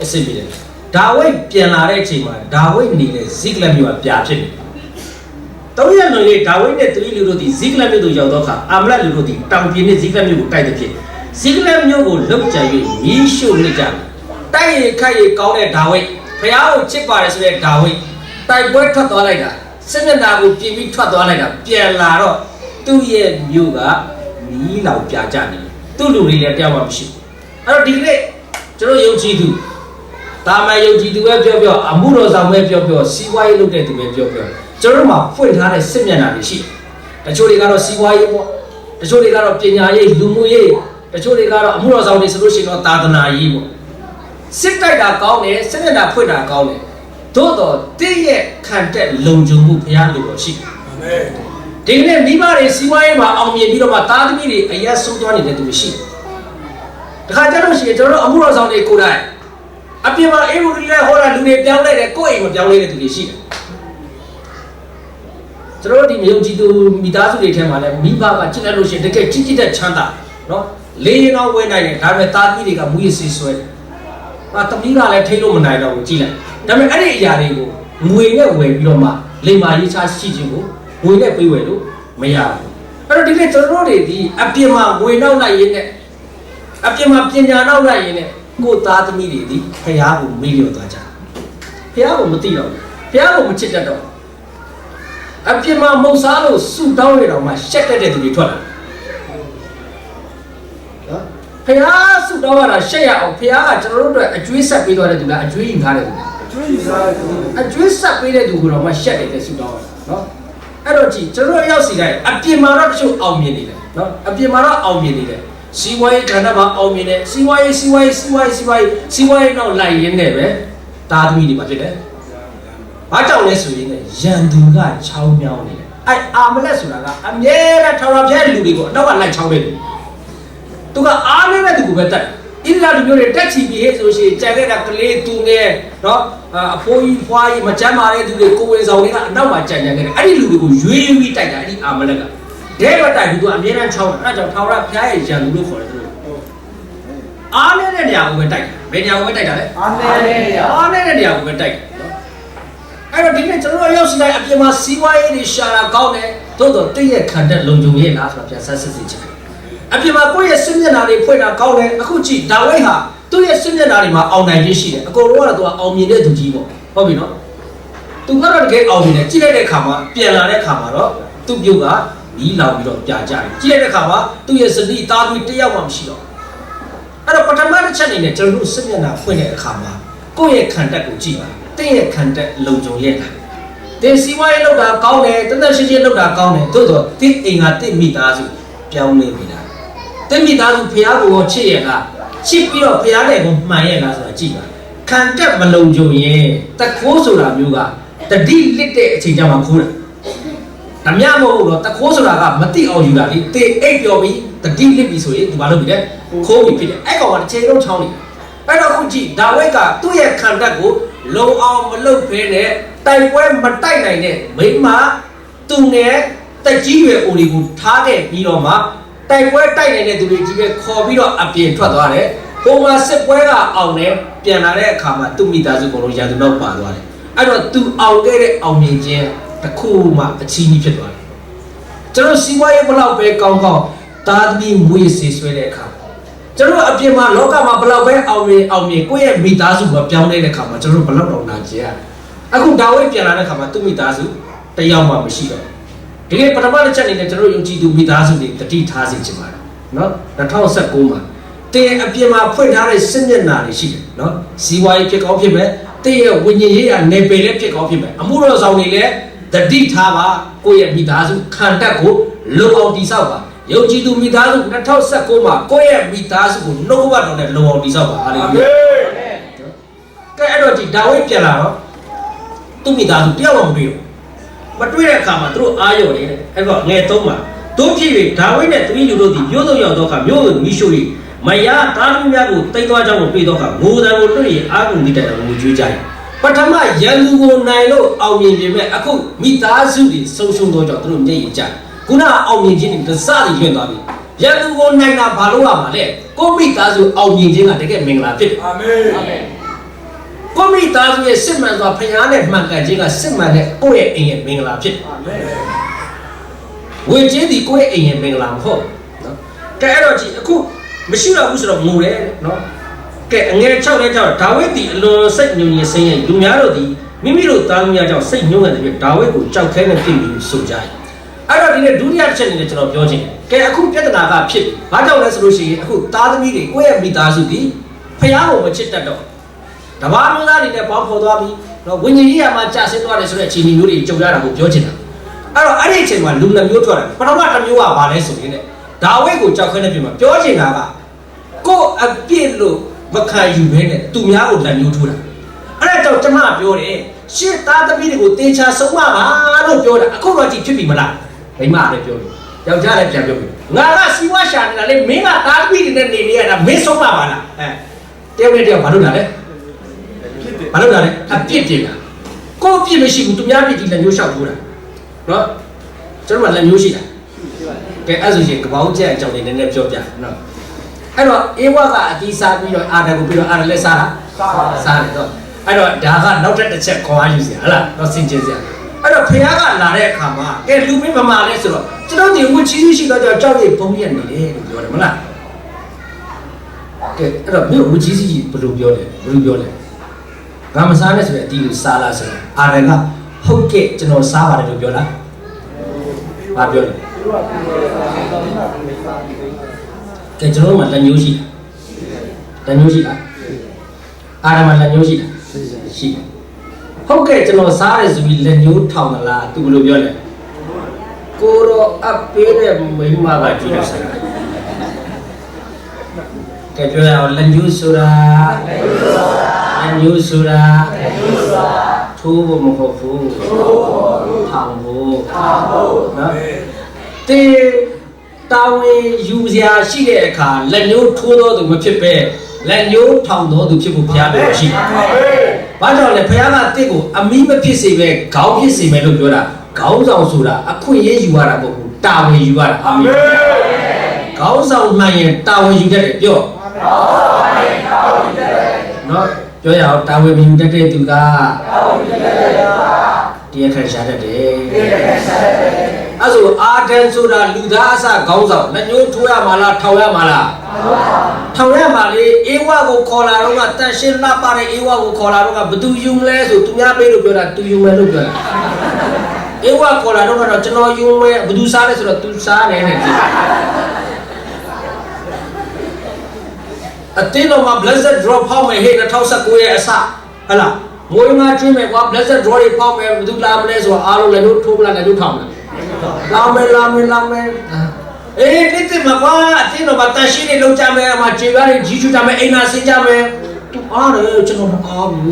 ်အစင်ပြေတယ်ဒါဝိဒ်ပြန်လာတဲ့အချိန်မှာဒါဝိဒ်နေတဲ့ဇိကလတ်မြို့ကပြာဖြစ်တယ်။၃ရက်လွန်လေးဒါဝိဒ်နဲ့သူ၏လူတို့သည်ဇိကလတ်မြို့သို့ရောက်သောအခါအာမလတ်လူတို့သည်တောင်ပြင်းနှင့်ဇိကလတ်မြို့ကိုတိုက်သည်ဖြင့်ဇိကလတ်မြို့ကိုလှုပ်ကြံ၍မီးရှို့နေကြတယ်။တိုက်ရခိုက်ရကောင်းတဲ့ဒါဝိဒ်ဖျားကိုချစ်ပါတယ်ဆိုတဲ့ဒါဝိဒ်တိုက်ပွဲထွက်သွားလိုက်တာစစ်မျက်နှာကိုပြင်ပြီးထွက်သွားလိုက်တာပြန်လာတော့သူ့ရဲ့မြို့ကမီးလောင်ပြကြနေတယ်။သူ့လူတွေလည်းတရားမှမရှိဘူး။အဲ့တော့ဒီကနေ့ကျွန်တော်ယုံကြည်သူတာမန်ယုံကြည်သူပဲပြောအမှုတော်ဆောင်ပဲပြောစီးပွားရေးလုပ်တဲ့သူပဲပြောကျွန်တော်တို့မှာဖွင့်ထားတဲ့စစ်မျက်နှာတွေရှိတယ်တချို့တွေကတော့စီးပွားရေးပေါ့တချို့တွေကတော့ပညာရေးလူမှုရေးတချို့တွေကတော့အမှုတော်ဆောင်တွေဆိုလို့ရှိရင်တော့သာသနာရေးပေါ့စစ်တိုက်တာကောင်းတယ်စစ်မျက်နှာဖွင့်တာကောင်းတယ်သို့တော့တည့်ရဲ့ခံတဲ့လုံခြုံမှုဘုရားလိုတော်ရှိတယ်အာမင်ဒီနေ့မိဘတွေစီးပွားရေးမှာအောင်မြင်ပြီးတော့မှသားသမီးတွေအရက်ဆုံးသွားနေတဲ့သူတွေရှိတယ်တခါကျတော့ရှိရင်ကျွန်တော်တို့အမှုတော်ဆောင်တွေကိုယ်တိုင်အပြင်မှာအေးဘူးတွေဟောတာလူတွေပြောင်းလိုက်တယ်ကိုယ့်အိမ်မပြောင်းလဲတဲ့သူတွေရှိတယ် ကျွန်တော်တို့ဒီမြုံကြည့်သူမိသားစုတွေထဲမှာလည်းမိဘကကြည့်လိုက်လို့ရှိရင်တကယ်ကြီးကြီးတဲ့ချမ်းသာနော်လေးရင်တော့ဝဲနိုင်တယ်ဒါပေမဲ့သားသမီးတွေကမူရစီဆွဲတယ်သမီးကလည်းထိလို့မနိုင်တော့ဘူးကြည့်လိုက်ဒါပေမဲ့အဲ့ဒီအရာတွေကိုငွေနဲ့ဝယ်ပြီးတော့မှလိမ္မာရေးချရှိခြင်းကိုငွေနဲ့ပေးဝယ်လို့မရဘူးအဲ့တော့ဒီနေ့ကျွန်တော်တို့တွေဒီအပြင်မှာငွေနောက်လိုက်ရင်းနဲ့အပြင်မှာပညာနောက်လိုက်ရင်းနဲ့ကိုယ်သားသမီးတွေဒီဖျားကိုမေ့လျော့သွားကြဖျားကိုမသိတော့ဖျားကိုမချစ်တတ်တော့အပြင်မှာမုတ်စားလို့ဆူတောင်းရတော့မှရှက်တတ်တဲ့သူတွေထွက်လာနော်ဖျားဆူတောင်းရတာရှက်ရအောင်ဖျားကကျွန်တော်တို့အတွက်အကျွေးဆက်ပေးသွားတဲ့သူလားအကျွေးယူထားတဲ့သူလားအကျွေးဆက်ပေးတဲ့သူကတော့မှရှက်တယ်ဆူတောင်းရနော်အဲ့တော့ကြည့်ကျွန်တော်ရောက်စီတိုင်းအပြင်မှာတော့တချို့အောင်မြင်နေတယ်နော်အပြင်မှာတော့အောင်မြင်နေတယ်စီဝိုင်းကဏ္ဍမှာအောင်မြင်တယ်စီဝိုင်းတော့လိုက်ရင်းနဲ့ပဲတာသမီးတွေမှာဖြစ်တယ်ဘာကြောင့်လဲဆိုရင်ရန်သူကချောင်းမြောင်းနေတယ်အဲ့အာမလက်ဆိုတာကအမြဲတမ်းထောင်ထောင်ပြဲလူတွေကိုအနောက်ကလိုက်ချောင်းနေတယ်သူကအားနေတဲ့သူကိုပဲတက်ဣသရာလူမျိုးတွေတက်ချီပြီးဟဲ့ဆိုရှင်ကြံခဲ့တာကလေးသူနဲ့နော်အဖိုးကြီးဖွားကြီးမကြမ်းပါတဲ့သူတွေကိုဝင်ဆောင်တွေကအနောက်မှာကြံခဲ့တယ်အဲ့ဒီလူတွေကိုရွေးပြီးတိုက်တာအဲ့ဒီအာမလက်ကဒဲမတိုက်ဘူးသူအမြဲတမ်းချောင်းတယ်အဲ့ကြောင့်ထောင်ရဖျားရဲ့ရန်သူလို့ခေါ်တယ်သူအားနေတဲ့နေရာကိုပဲတိုက်တယ်ဘယ်နေရာကိုပဲတိုက်တာလဲအားနေတဲ့နေရာကိုပဲတိုက်တယ်အဲ့တော့ဒီနေ့ကျွန်တော်ရောက်စီတိုင်းအပြင်မှာစီးပွားရေးတွေရှာတာကောင်းတယ်သို့တော့တည့်ရဲ့ခံတဲ့လုံခြုံရေးလားဆိုတာပြန်ဆက်စစ်ချင်တယ်အပြင်မှာကိုယ့်ရဲ့စစ်မျက်နှာတွေဖွင့်တာကောင်းတယ်အခုကြည့်ဒါဝိတ်ဟာသူ့ရဲ့စစ်မျက်နှာတွေမှာအောင်နိုင်ခြင်းရှိတယ်အကုန်လုံးကတော့သူကအောင်မြင်တဲ့သူကြီးပေါ့ဟုတ်ပြီနော်သူကတော့တကယ်အောင်မြင်တယ်ကြည့်လိုက်တဲ့အခါမှာပြန်လာတဲ့အခါမှာတော့သူ့ပြုတ်ကမီးလောင်ပြီးတော့ပြကြတယ်ကြည့်လိုက်တဲ့အခါမှာသူ့ရဲ့စတိသားသမီးတယောက်မှမရှိတော့အဲ့တော့ပထမတစ်ချက်အနေနဲ့ကျွန်တော်တို့စစ်မျက်နှာဖွင့်တဲ့အခါမှာကိုယ့်ရဲ့ခံတက်ကိုကြည့်ပါတင့်ရဲ့ခံတက်လုံခြုံရဲ့လားတင်းစီဝါရေးလောက်တာကောင်းတယ်တသက်ရှင်းရှင်းလောက်တာကောင်းတယ်သို့တော့တင်းအိမ်ကတင်းမိသားစုပြောင်းနေပြီလားတင်းမိသားစုဖျားကိုချစ်ရဲ့လားချစ်ပြီးတော့ဖျားတဲ့ကိုမှန်ရဲ့လားဆိုတာကြည့်ပါခံတက်မလုံခြုံရင်တခိုးဆိုတာမျိုးကတတိလစ်တဲ့အချိန်ကျမှခိုးတာဓမြမဟုတ်တော့တခိုးဆိုတာကမတိအောင်ယူတာလေတေအိတ်ပြောပြီးတတိလစ်ပြီဆိုရင်ဒီမှာလုပ်ပြီလေခိုးပြီဖြစ်တယ်အဲ့ကောင်ကတစ်ချိန်လုံးချောင်းနေအဲ့တော့ခုကြည့်ဒါဝိတ်ကသူ့ရဲ့ခံတက်ကိုလုံအောင်မလုပ်ဖဲနဲ့တိုက်ပွဲမတိုက်နိုင်တဲ့မိမသူငယ်တက်ကြီးရွယ်အိုတွေကိုထားခဲ့ပြီးတော့မှတိုက်ပွဲတိုက်နေတဲ့သူတွေကြီးပဲခေါ်ပြီးတော့အပြင်ထွက်သွားတယ်။ပုံမှန်စစ်ပွဲကအောင်နေပြန်လာတဲ့အခါမှာသူ့မိသားစုကလည်းရန်သူနောက်ပါသွားတယ်။အဲ့တော့သူအောင်ခဲ့တဲ့အောင်မြင်ခြင်းတစ်ခုမှအချီးနှီးဖြစ်သွားတယ်။ကျွန်တော်စီးပွားရေးဘလောက်ပဲကောင်းသားသမီးမွေးစေဆွဲတဲ့အခါကျွန်တော်အပြင်မှာလောကမှာဘလောက်ပဲအောင်မြင်ကိုယ့်ရဲ့မိသားစုကပြောင်းနေတဲ့အခါမှာကျွန်တော်ဘလောက်တော့နာကျင်ရတယ်။အခုဒါဝိတ်ပြန်လာတဲ့အခါမှာသူ့မိသားစုတယောက်မှမရှိတော့ဒီနေ့ပထမတစ်ချက်အနေနဲ့ကျွန်တော်ယုံကြည်သူမိသားစုတွေတတိထားစေချင်ပါတယ်နော်2019မှာတင်းအပြင်မှာဖွင့်ထားတဲ့စစ်မျက်နှာတွေရှိတယ်နော်ဇီဝရေးဖြစ်ကောင်းဖြစ်မယ်တင်းရဲ့ဝိညာဉ်ရေးကနေပယ်လည်းဖြစ်ကောင်းဖြစ်မယ်အမှုတော်ဆောင်တွေလည်းတတိထားပါကိုယ့်ရဲ့မိသားစုခံတက်ကိုလုံအောင်တည်ဆောက်ပါယုံကြည်သူမိသားစု2019မှာကိုယ့်ရဲ့မိသားစုကိုနှုတ်ကပတ်တော်နဲ့လုံအောင်တည်ဆောက်ပါဟာလေလုယာကဲအဲ့တော့ဒီဒါဝိဒ်ပြန်လာတော့သူ့မိသားစုတယောက်မှမတွေ့ဘူးမတွေ့တဲ့အခါမှာသူတို့အားရော်နေတယ်အဲ့တော့ငယ်သုံးမှာတို့ဖြစ်၍ဒါဝိဒ်နဲ့သူ၏လူတို့သည်မြို့သို့ရောက်သောအခါမြို့သို့မိရှို့၍မယားသားသမီးများကိုတိတ်သွားကြောင်းကိုတွေ့သောအခါငိုတံကိုတွေ့ရင်အားကုန်သည့်တိုင်ငိုကြွေးကြ၏ပထမရန်သူကိုနိုင်လို့အောင်မြင်ပြင်မဲ့အခုမိသားစုတွေဆုံးရှုံးသောကြောင့်သူတို့မျက်ရည်ကျခုနအောင်မြင်ခြင်းတွေစသည်ရွံ့သွားပြီရန်သူကိုနိုင်တာဘာလို့ရမှာလဲကိုမိသားစုအောင်မြင်ခြင်းကတကယ်မင်္ဂလာဖြစ်တယ်အာမင်အာမင်ကိုမိသားစုရဲ့စစ်မှန်စွာဖခင်နဲ့မှန်ကန်ခြင်းကစစ်မှန်တဲ့ကိုယ့်ရဲ့အိမ်ရဲ့မင်္ဂလာဖြစ်တယ်အာမင်ဝေခြင်းဒီကိုယ့်ရဲ့အိမ်ရဲ့မင်္ဂလာမဟုတ်နော်ကဲအဲ့တော့ကြည့်အခုမရှိတော့ဘူးဆိုတော့ငိုတယ်နော်ကဲအငယ်6နဲ့6ဒါဝိဒ်သည်အလွန်စိတ်ညှို့ညင်ဆင်းရဲလူများတို့သည်မိမိတို့သားသမီးများကြောင့်စိတ်ညှို့ငယ်တဲ့ဒါဝိဒ်ကိုကြောက်ခဲနဲ့ပြင်ပြီးဆိုကြ၏အဲ့တော့ဒီနေ့ဒုတိယတစ်ချက်အနေနဲ့ကျွန်တော်ပြောချင်တယ်ကဲအခုပြဿနာကဖြစ်ဘာကြောင့်လဲဆိုလို့ရှိရင်အခုသားသမီးတွေကိုယ့်ရဲ့မိသားစုဒီဖះကိုမချစ်တတ်တော့တဘာမျိုးသားတွေနဲ့ပေါင်းဖော်သွားပြီးတော့ဝိညာဉ်ရေးရမှာကြာဆင်းသွားတယ်ဆိုတဲ့အခြေအနေမျိုးတွေကြုံရတာကိုပြောချင်တာအဲ့တော့အဲ့ဒီအချိန်မှာလူနှမျိုးထွက်တယ်ပထမတစ်မျိုးကဘာလဲဆိုရင်ဒါဝိဒ်ကိုကြောက်ခဲနဲ့ပြင်မှာပြောချင်တာကကိုယ့်အပြစ်လို့မခံယူဘဲနဲ့သူများကိုလက်ညှိုးထိုးတာအဲ့ဒါကြောင့်ကျွန်မပြောတယ်ရှစ်သားသမီးတွေကိုတေချာဆုံးမပါလို့ပြောတာအခုတော့ကြည့်ဖြစ်ပြီမလားမိမလည်းပြောပြီယောက်ျားလည်းပြန်ပြောပြီငါကစီဝါရှာနေတာလေမင်းကသားသမီးတွေနဲ့နေနေရတာမင်းဆုံးမပါလားတယောက်နဲ့တယောက်ဘာလုပ်တာလဲဘာလုပ်တာလဲအပြစ်တင်တာကိုယ့်အပြစ်မရှိဘူးသူများပြစ်ကြီးလက်ညှိုးလျှောက်ထိုးတာနော် ကျွန်တော်မှလက်မျိုးရှိတာကဲအဲ့ဆိုရင်ကပောင်းကျက်အကြောင်းလေးနည်းနည်းပြောပြနော်အဲ့တော့အေဝါကအတီးစားပြီးတော့အာဒကိုပြီးတော့အာဒလက်စားတာစားတယ်တော့အဲ့တော့ဒါကနောက်တစ်ချက်ခေါ်အားယူစရာဟလားတော့စင်ကျင်စရာအဲ့တော့ဖះကလာတဲ့အခါမှာကဲလူမင်းဗမာလဲဆိုတော့ကျွန်တော်ဒီဝချီးရှိတော့ကြောက်ရဘုံရက်နေတယ်လို့ပြောတယ်မလားကဲအဲ့တော့မြို့ဝချီးစီဘယ်လိုပြောလဲငါမစားနဲ့ဆိုတဲ့အတီးကိုစားလားဆိုတော့အာရကဟုတ်ကဲ့ကျွန်တော်စားပါတယ်လို့ပြောလားဘာပြောလဲကဲကျွန်တော်မှလက်ညှိုးရှိတာအာရမလက်ညှိုးရှိတာရှိတယ်ဟုတ်ကဲ့ကျွန်တော်စားတယ်ဆိုပြီးလက်ညှိုးထောင်လားသူဘယ်လိုပြောလဲကိုရောအပေးတဲ့မိမကကြည့်လို့စားတာကဲပြောရအောင်လက်ညှိုးဆိုတာထိုးဖို့မဟုတ်ဘူးထောင်ဖို့နော်တေတာဝန်ယူစရာရှိတဲ့အခါလက်ညှိုးထိုးတော့သူမဖြစ်ပဲလက်ညှိုးထောင်တော့သူဖြစ်ဖို့ဘုရားပြောရှိဘာကြောင့်လဲဘုရားကတစ်ကိုအမိမဖြစ်စေပဲခေါင်းဖြစ်စေမယ်လို့ပြောတာခေါင်းဆောင်ဆိုတာအခွင့်အရေးယူရတာမဟုတ်ဘူးတာဝန်ယူရတာအာမင်ခေါင်းဆောင်မှန်ရင်တာဝန်ယူတတ်တယ်ပြောနော်ပြောရအောင်တာဝန်မယူတတ်တဲ့သူကတရားခံရှာတတ်တယ်အဲ့ဆိုအာဒန်ဆိုတာလူသားအစခေါင်းဆောင်လက်ညှိုးထိုးရမှာလားထောင်ရမှာလားထောင်ရမှာလေအေဝါကိုခေါ်လာတော့ကတန်ရှင်းလှပတဲ့အေဝါကိုခေါ်လာတော့ကဘသူယူမလဲဆိုသူများပေးလို့ပြောတာသူယူမယ်လို့ပြောတာအေဝါခေါ်လာတော့ကတော့ကျွန်တော်ယူမယ်ဘသူစားလဲဆိုတော့သူစားတယ်နဲ့ကြည့်အတင်းတော့မှ blessed drop ဖောက်မယ်ဟဲ့2019ရဲ့အစဟလားမွေးငါကျွေးမယ်ကွာ blessed drop တွေဖောက်မယ်ဘသူလာမလဲဆိုတော့အားလုံးလည်းတို့ထိုးပလာလည်းတို့ထောင်တယ်လာမယ်အေးတိတိမကွာအတင်းတော့မှတန်ရှင်းနေလုံးကြမယ်အမခြေကားတွေကြီးချူကြမယ်အိမ်နာဆင်းကြမယ်သူအားတယ်ကျွန်တော်မအားဘူး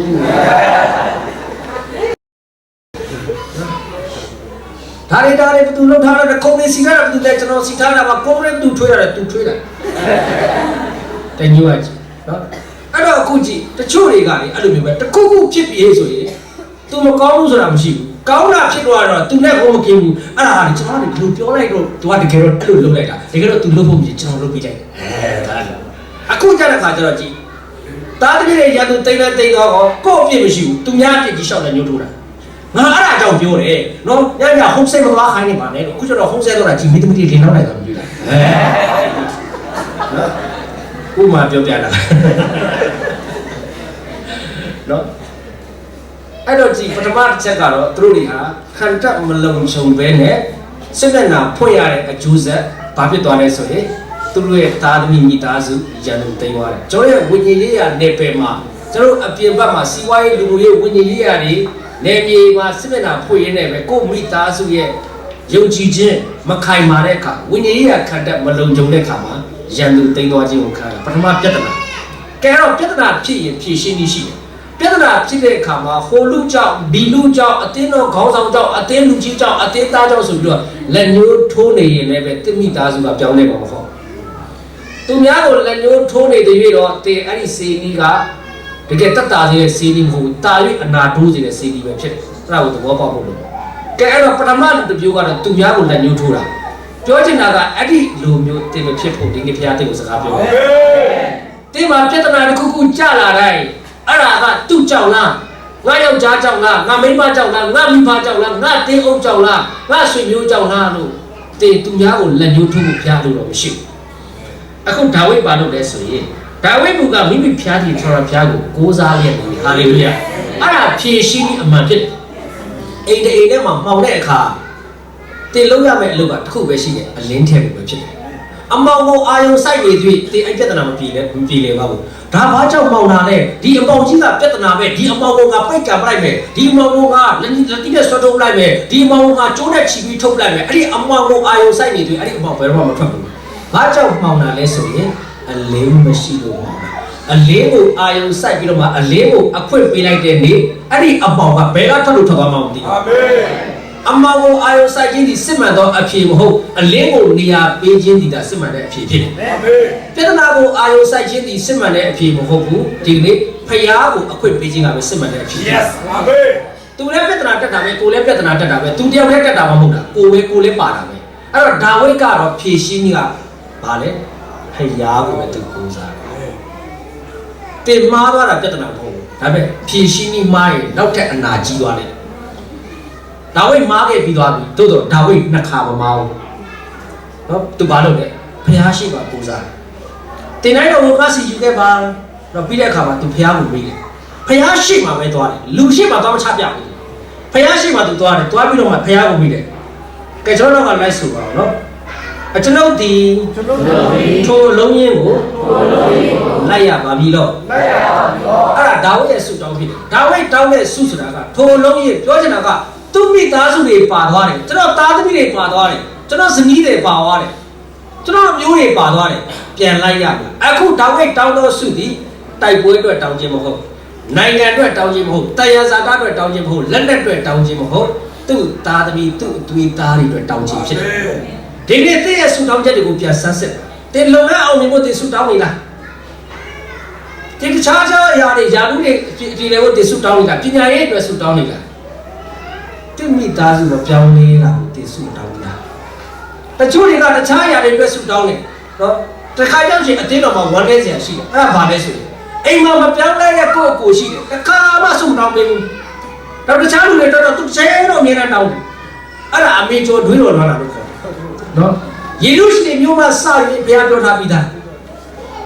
ဒါရီဘသူလုံးထားတဲ့ကုမ္ပဏီစီထားတာဘသူလဲကျွန်တော်စီထားတာကကုမ္ပဏီသူထွေးရတယ်သူထွေးတယ်တညှို့ရကြနော်အဲ့တော့အခုကြည့်တချို့တွေကလေအဲ့လိုမျိုးပဲတခုခုဖြစ်ပြီးဆိုရင် तू မကောင်းဘူးဆိုတာမရှိဘူးကောင်းတာဖြစ်သွားတော့ तू နဲ့ကိုမกินဘူးအဲ့ဒါဟာကျွန်တော်တို့ဘယ်လိုပြောလိုက်တော့ तू ကတကယ်တော့အဲ့လိုလုပ်လိုက်တာတကယ်တော့ तू လုပ်ဖို့မဖြစ်ကျွန်တော်လုပ်ပြလိုက်ဒါလားအခုကြတဲ့ခါကျတော့ကြည့်တားတကယ်ရသူတိတ်တော့ကို့အပြစ်မရှိဘူး तू များအပြစ်ကြီးရှောက်တယ်ညှို့ထိုးတာငါအဲ့ဒါကြောင့်ပြောတယ်နော်ညဟုံးစိတ်မသွားခိုင်းနေပါနဲ့လို့အခုကျတော့ဟုံးစိတ်တော့ကြည့်မိတမတိလင်းတော့လိုက်တာမကြည့်လားနော်ဥမာပြောပြတာနော်အဲ့တော့ဒီပထမတစ်ချက်ကတော့သူတို့တွေဟာခန္ဓာမလုံခြုံပဲနဲ့စိတ်နဲ့နာဖွင့်ရတဲ့အကျိုးဆက်ဘာဖြစ်သွားလဲဆိုရင်သူတို့ရဲ့သားသမီးမိသားစုရန်သူတိမ်သွားတယ်ကျွန်တော်ရဲ့ဝိညာဉ်ရေးရာနယ်ပယ်မှာကျွန်တော်အပြင်ဘက်မှာစီးပွားရေးလူမှုရေးဝိညာဉ်ရေးရာတွေနယ်မြေမှာစိတ်နဲ့နာဖွင့်ရင်းနဲ့ပဲကိုယ့်မိသားစုရဲ့ယုံကြည်ခြင်းမခိုင်မာတဲ့အခါဝိညာဉ်ရေးရာခန္ဓာမလုံခြုံတဲ့အခါမှာရန်သူတိမ်သွားခြင်းကိုခံရပထမပြဿနာကဲတော့ပြဿနာဖြစ်ရင်ဖြေရှင်းနည်းရှိတယ်ပြဿနာဖြစ်တဲ့အခါမှာဟိုလူကြောင့်ဒီလူကြောင့်အတင်းတော်ခေါင်းဆောင်ကြောင့်အတင်းလူကြီးကြောင့်အတင်းသားကြောင့်ဆိုပြီးတော့လက်ညှိုးထိုးနေရင်လည်းပဲတိမိသားစုကပြောင်းလဲမှာမဟုတ်သူများကိုလက်ညှိုးထိုးနေတဲ့၍တော့တင်အဲ့ဒီစေနီးကတကယ်တတ်တာစေတဲ့စေနီးမဟုတ်တာ၍အနာတိုးစေတဲ့စေနီးပဲဖြစ်တယ်အဲ့ဒါကိုသဘောပေါက်ဖို့လို့ကဲအဲ့တော့ပထမလူတစ်မျိုးကတော့သူများကိုလက်ညှိုးထိုးတာပြောချင်တာကအဲ့ဒီလူမျိုးတင်မဖြစ်ဖို့ဒီနေ့ဘုရားတင်ကိုစကားပြောတယ်တင်မှာပြဿနာတစ်ခုခုကြလာတိုင်းအဲ့ဒါကသူ့ကြောင့်လားငါယောက်ျားကြောင့်လားငါမိန်းမကြောင့်လားငါမိဘကြောင့်လားငါတင်းအုပ်ကြောင့်လားငါဆွေမျိုးကြောင့်လားလို့တင်သူများကိုလက်ညှိုးထိုးဖို့ဘုရားလို့တော့မရှိဘူးအခုဒါဝိဒ်ပါလို့လဲဆိုရင်ဒါဝိဒ်ကမိမိဘုရားကြီးထော်ရဘုရားကိုကိုးစားရနေဟာလေလုယာအဲ့ဒါဖြည့်ရှင်းပြီးအမှန်ဖြစ်အိမ်ထဲမှာမှောင်တဲ့အခါတင်လုံးရမယ့်အလုပ်ကတစ်ခုပဲရှိတယ်အလင်းထဲပဲဖြစ်တယ်အမောင်ကိုအာယုံစိုက်နေသွေးတင်အဲ့ပြဿနာမပြေလေပါဘူးဒါဘာကြောင့်မှောင်တာလဲဒီအမောင်ကြီးကပြဿနာပဲဒီအမောင်ကပိတ်ကံပလိုက်မယ်ဒီအမောင်ကလက်တိနဲ့ဆွတ်ထုတ်လိုက်မယ်ဒီအမောင်ကကျိုးနဲ့ချီပြီးထုတ်လိုက်မယ်အဲ့ဒီအမောင်ကိုအာယုံစိုက်နေသွေးအဲ့ဒီအမောင်ဘယ်တော့မှမထွက်ဘူးဘာကြောင့်မှောင်တာလဲဆိုရင်အလင်းမရှိလို့မှောင်တာအလင်းကိုအာယုံစိုက်ပြီးတော့မှအလင်းကိုအခွင့်ပေးလိုက်တဲ့နေ့အဲ့ဒီအမောင်ကဘယ်ကထွက်လို့ထွက်သွားမှမသိဘူးအာမင်အမောင်ကိုအာယုံစိုက်ခြင်းဒီစစ်မှန်သောအဖြေမဟုတ်အလင်းကိုနေရာပေးခြင်းဒီဒါစစ်မှန်တဲ့အဖြေဖြစ်တယ်အာမင်ပြဿနာကိုအာယုံစိုက်ခြင်းဒီစစ်မှန်တဲ့အဖြေမဟုတ်ဘူးဒီနေ့ဖျားကိုအခွင့်ပေးခြင်းကပဲစစ်မှန်တဲ့အဖြေ Yes အာမင် သူလည်းပြဿနာတက်တာပဲကိုလည်းပြဿနာတက်တာပဲသူတယောက်တည်းတက်တာမှမဟုတ်တာကိုလည်းပါတာပဲအဲ့တော့ဒါဝိတ်ကတော့ဖြည့်ရှင်းကြီးကဘာလဲဖယားကိုပဲသူကိုးစားတယ်တင်မားသွားတာပြဿနာမဟုတ်ဘူးဒါပေမဲ့ဖြည့်ရှင်းကြီးမားရင်နောက်ထပ်အနာကြီးသွားတယ်ဒါဝိတ်မားခဲ့ပြီးသွားပြီသို့တော့ဒါဝိတ်နှစ်ခါမမားဘူးနော်သူဘာလုပ်လဲဖယားရှိပါကိုးစားတင်တိုင်းတော့ဘုရားစီယူခဲ့ပါတော့ပြီးတဲ့အခါမှာသူဖယားကိုမေးတယ်ဖယားရှိမှပဲသွားတယ်လူရှိမှသွားမချပြဘူးဖယားရှိမှသူသွားတယ်သွားပြီးတော့မှဖယားကိုမေးတယ်ကဲကျွန်တော်ကလိုက်ဆိုပါအောင်နော်ကျွန်ုပ်ဒီထိုလုံးရင်းကိုလိုက်ရပါပြီလို့လိုက်ရပါပြီလို့အဲ့ဒါဒါဝိရဲ့ဆုတောင်းဖြစ်တယ်ဒါဝိတောင်းတဲ့ဆုဆိုတာကထိုလုံးရင်းပြောချင်တာကသူ့မိသားစုတွေပါသွားတယ်ကျွန်တော်သားသမီးတွေပါသွားတယ်ကျွန်တော်ဇနီးတွေပါသွားတယ်ကျွန်တော်မျိုးတွေပါသွားတယ်ပြန်လိုက်ရပြီအခုဒါဝိတောင်းတော့ဆုဒီတိုက်ပွဲအတွက်တောင်းခြင်းမဟုတ်နိုင်ငံအတွက်တောင်းခြင်းမဟုတ်တရားစာအတွက်တောင်းခြင်းမဟုတ်လက်နက်အတွက်တောင်းခြင်းမဟုတ်သူ့သားသမီးသူ့အသွေးသားတွေအတွက်တောင်းခြင်းဖြစ်တယ်ဒီနေ့တည့်ရဲ့ဆူတောင်းချက်တွေကိုပြန်ဆန်းစစ်တင်လုံနဲ့အောင်နေဖို့တင်ဆူတောင်းနေလားဒီတခြားအရာတွေယာလူတွေဒီလေကိုတင်ဆူတောင်းနေတာပညာရေးအတွက်ဆူတောင်းနေတာတိမိသားစုတော့ပြောင်းနေတာကိုတင်ဆူတောင်းနေတာတချို့တွေကတခြားအရာတွေအတွက်ဆူတောင်းနေနော်တခါကြောင့်ရှိအတင်းတော်မှာဝမ်းနည်းစရာရှိတယ်အဲ့ဒါဘာလဲဆိုရင်အိမ်မှာမပြောင်းလဲတဲ့ကိုယ့်အကိုရှိတယ်တခါမှဆူတောင်းမဘူးတော့တခြားလူတွေတော့သူချဲတော့အမြဲတမ်းတောင်းတယ်အဲ့ဒါအမေကျော်ဒွေးတော်လာတာလို့ခေါ်နော်ယေရုရှလင်မြို့မှာစရင်ဘုရားပြောထားပြီးသား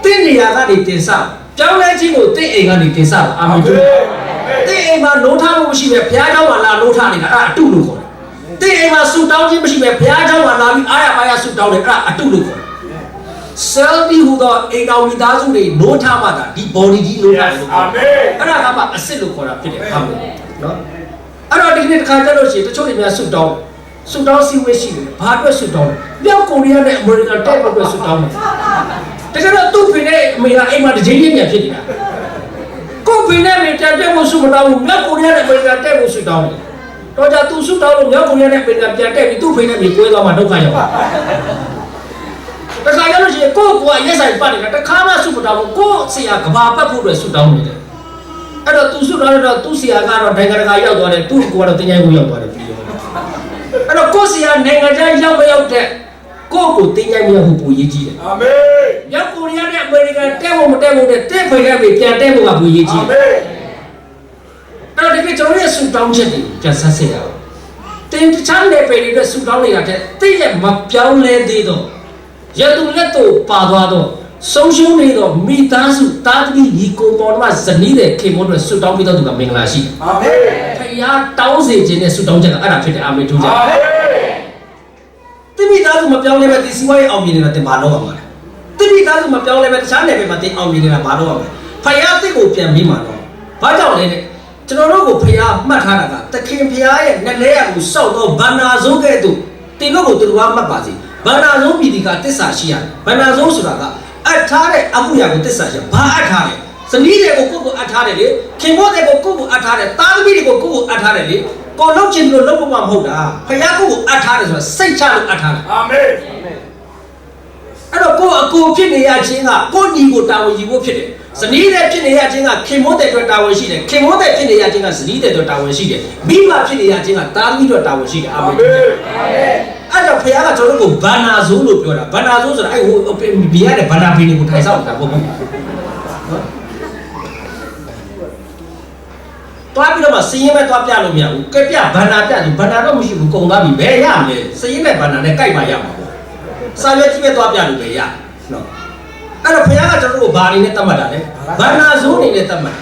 တင့်နေရာကနေတင်စပြောင်းလဲခြင်းကိုတင့်အိမ်ကနေတင်စပါအာမင်တင့်အိမ်မှာနိုးထားမှုမရှိပဲဘုရားเจ้าမှာလာနိုးထားနေတာအဲ့ဒါအတုလို့ခေါ်တယ်တင့်အိမ်မှာဆူတောင်းခြင်းမရှိပဲဘုရားเจ้าမှာလာပြီးအားရပါရဆူတောင်းတယ်အဲ့ဒါအတုလို့ခေါ်တယ်ဆယ်လ်ဒီဟူသောအိမ်တော်မိသားစုတွေနိုးထားမှသာဒီ body ကြီးနိုးထားတယ်လို့အာမင်အဲ့ဒါကမှအစစ်လို့ခေါ်တာဖြစ်တယ်အာမင်နော်အဲ့တော့ဒီနေ့တစ်ခါကျလို့ရှိရင်တချို့တွေများဆူတောင်းစီဝေးရှိတယ်ဘာအတွက်ဆူတောင်းလဲမြောက်ကိုရီးယားနဲ့အမေရိကန်တိုက်ပွဲဆူတောင်းတယ်တကယ်တော့သူ့ဖိနဲ့အမေကအိမ်မှာတစ်ချိန်ချင်းပြန်ဖြစ်နေတာကိုဖိနဲ့အမေပြန်ပြတ်ဖို့ဆူမတောင်းဘူးမြောက်ကိုရီးယားနဲ့အမေရိကန်တိုက်ဖို့ဆူတောင်းတယ်တော့ကြသူဆူတောင်းလို့မြောက်ကိုရီးယားနဲ့အမေရိကန်ပြန်တက်ပြီးသူ့ဖိနဲ့အမေကွဲသွားမှဒုက္ခရောက်တခါကျလို့ရှိရင်ကိုရက်ဆိုင်ပတ်နေတာတခါမှဆူမတောင်းဘူးကိုဆရာကဘာပတ်ဖို့အတွက်ဆူတောင်းနေတယ်အဲ့တော့သူဆူတောင်းတော့သူ့ဆရာကတော့ဒိုင်ကရကရောက်သွားတယ်သူ့ကိုကတော့တင်ញိုင်းကိုရောက်သွားတယ်ပြီးတော့အဲ့တော့ကိုယ်စီကနိုင်ငံခြားရောက်မရောက်တဲ့ကိုယ့်ကိုတင်ញိုင်းမရဘူးပူရေးကြီးတယ်အာမင်။မြောက်ကိုရီးယားနဲ့အမေရိကန်တဲဖို့မတဲဖို့တဲ့တဲ့ဖိတ်တဲ့ပြန်တဲဖို့ကပူရေးကြီးတယ်အာမင်။အဲ့တော့ဒီကိကျွန်တော်ရဲ့ဆူတောင်းချက်တွေပြန်ဆက်ဆက်ရအောင်။တင်ချမ်းတဲ့ပြည်တွေဆူတောင်းနေတာတဲ့တည့်ရဲ့မပြောင်းလဲသေးတော့ရတုလက်တို့ပါသွားတော့ဆုံးရှုံးနေတော့မိသားစုတာသမီညီကိုပေါ်တော့ဇနီးတဲ့ခေမောတို့ဆူတောင်းပြီးတော့သူကမင်္ဂလာရှိအာမင်။ဖခင်တောင်းစေခြင်းနဲ့ဆူတောင်းချက်ကအဲ့ဒါဖြစ်တယ်အာမင်ထူးကြအာမင်။တိမိသားစုမပြောင်းလဲပဲဒီစီဝါရေးအောင်မြင်နေတာတင်ဘာလို့အောင်မလဲ။တိမိသားစုမပြောင်းလဲပဲတခြားနယ်ပယ်မှာတင်အောင်မြင်နေတာဘာလို့အောင်လဲ။ဖခင်တစ်ကိုပြန်ပြီးမှတော့ဘာကြောင့်လဲတဲ့ကျွန်တော်တို့ကိုဖခင်မှတ်ထားတာကသခင်ဖခင်ရဲ့နဲ့လဲရကိုစောက်တော့ဗန္နာစိုးကဲ့သို့တင်တို့ကိုသူတို့ကမှတ်ပါစေ။ဗန္နာစိုးပြည်ဒီကတစ္ဆာရှိရတယ်။ဗန္နာစိုးဆိုတာကအထားတဲ့အမှုရာကိုတစ္ဆာရှိဘာအထားလဲဇနီးတွေကိုကိုယ့်ကိုအထားတယ်လေခင်ဗျတွေကိုကိုယ့်ကိုအထားတယ်သားသမီးတွေကိုကိုယ့်ကိုအထားတယ်လေကိုလုံးချင်လို့လုံးမမဟုတ်တာဖခင်ကိုအထားတယ်ဆိုတာစိတ်ချလို့အထားတယ်အာမင်အဲ့တော့ကိုအကိုဖြစ်နေရခြင်းကကိုညီကိုတာဝန်ယူဖို့ဖြစ်တယ်ဇနီးတဲ့ဖြစ်နေရခြင်းကခင်ဗျတဲ့အတွက်တာဝန်ရှိတယ်ခင်ဗျတဲ့ဖြစ်နေရခြင်းကဇနီးတဲ့အတွက်တာဝန်ရှိတယ်မိဘဖြစ်နေရခြင်းကသားသမီးအတွက်တာဝန်ရှိတယ်အာမင်အဲ့တော့ဖခင်ကကျွန်တော်တို့ကိုဘာနာဇိုးလို့ပြောတာဘာနာဇိုးဆိုတာအဲ့ဟိုဘီရတဲ့ဘာနာဘီနေကိုထိုင်ဆောက်တာပေါ့နော်တွားပြီးတော့မှစည်ရင်ပဲတွားပြလို့မရဘူးကဲပြဘန္နာပြသူဘန္နာတော့မရှိဘူးကုန်သွားပြီဘယ်ရမလဲစည်ရင်နဲ့ဘန္နာနဲ့ကြိုက်မှရမှာပေါ့စာရွက်ကြီးပဲတွားပြလို့ပဲရနော်အဲ့တော့ဖခင်ကကျွန်တော်တို့ဘာအနေနဲ့တတ်မှတ်တာလဲဘန္နာဇိုးအနေနဲ့တတ်မှတ်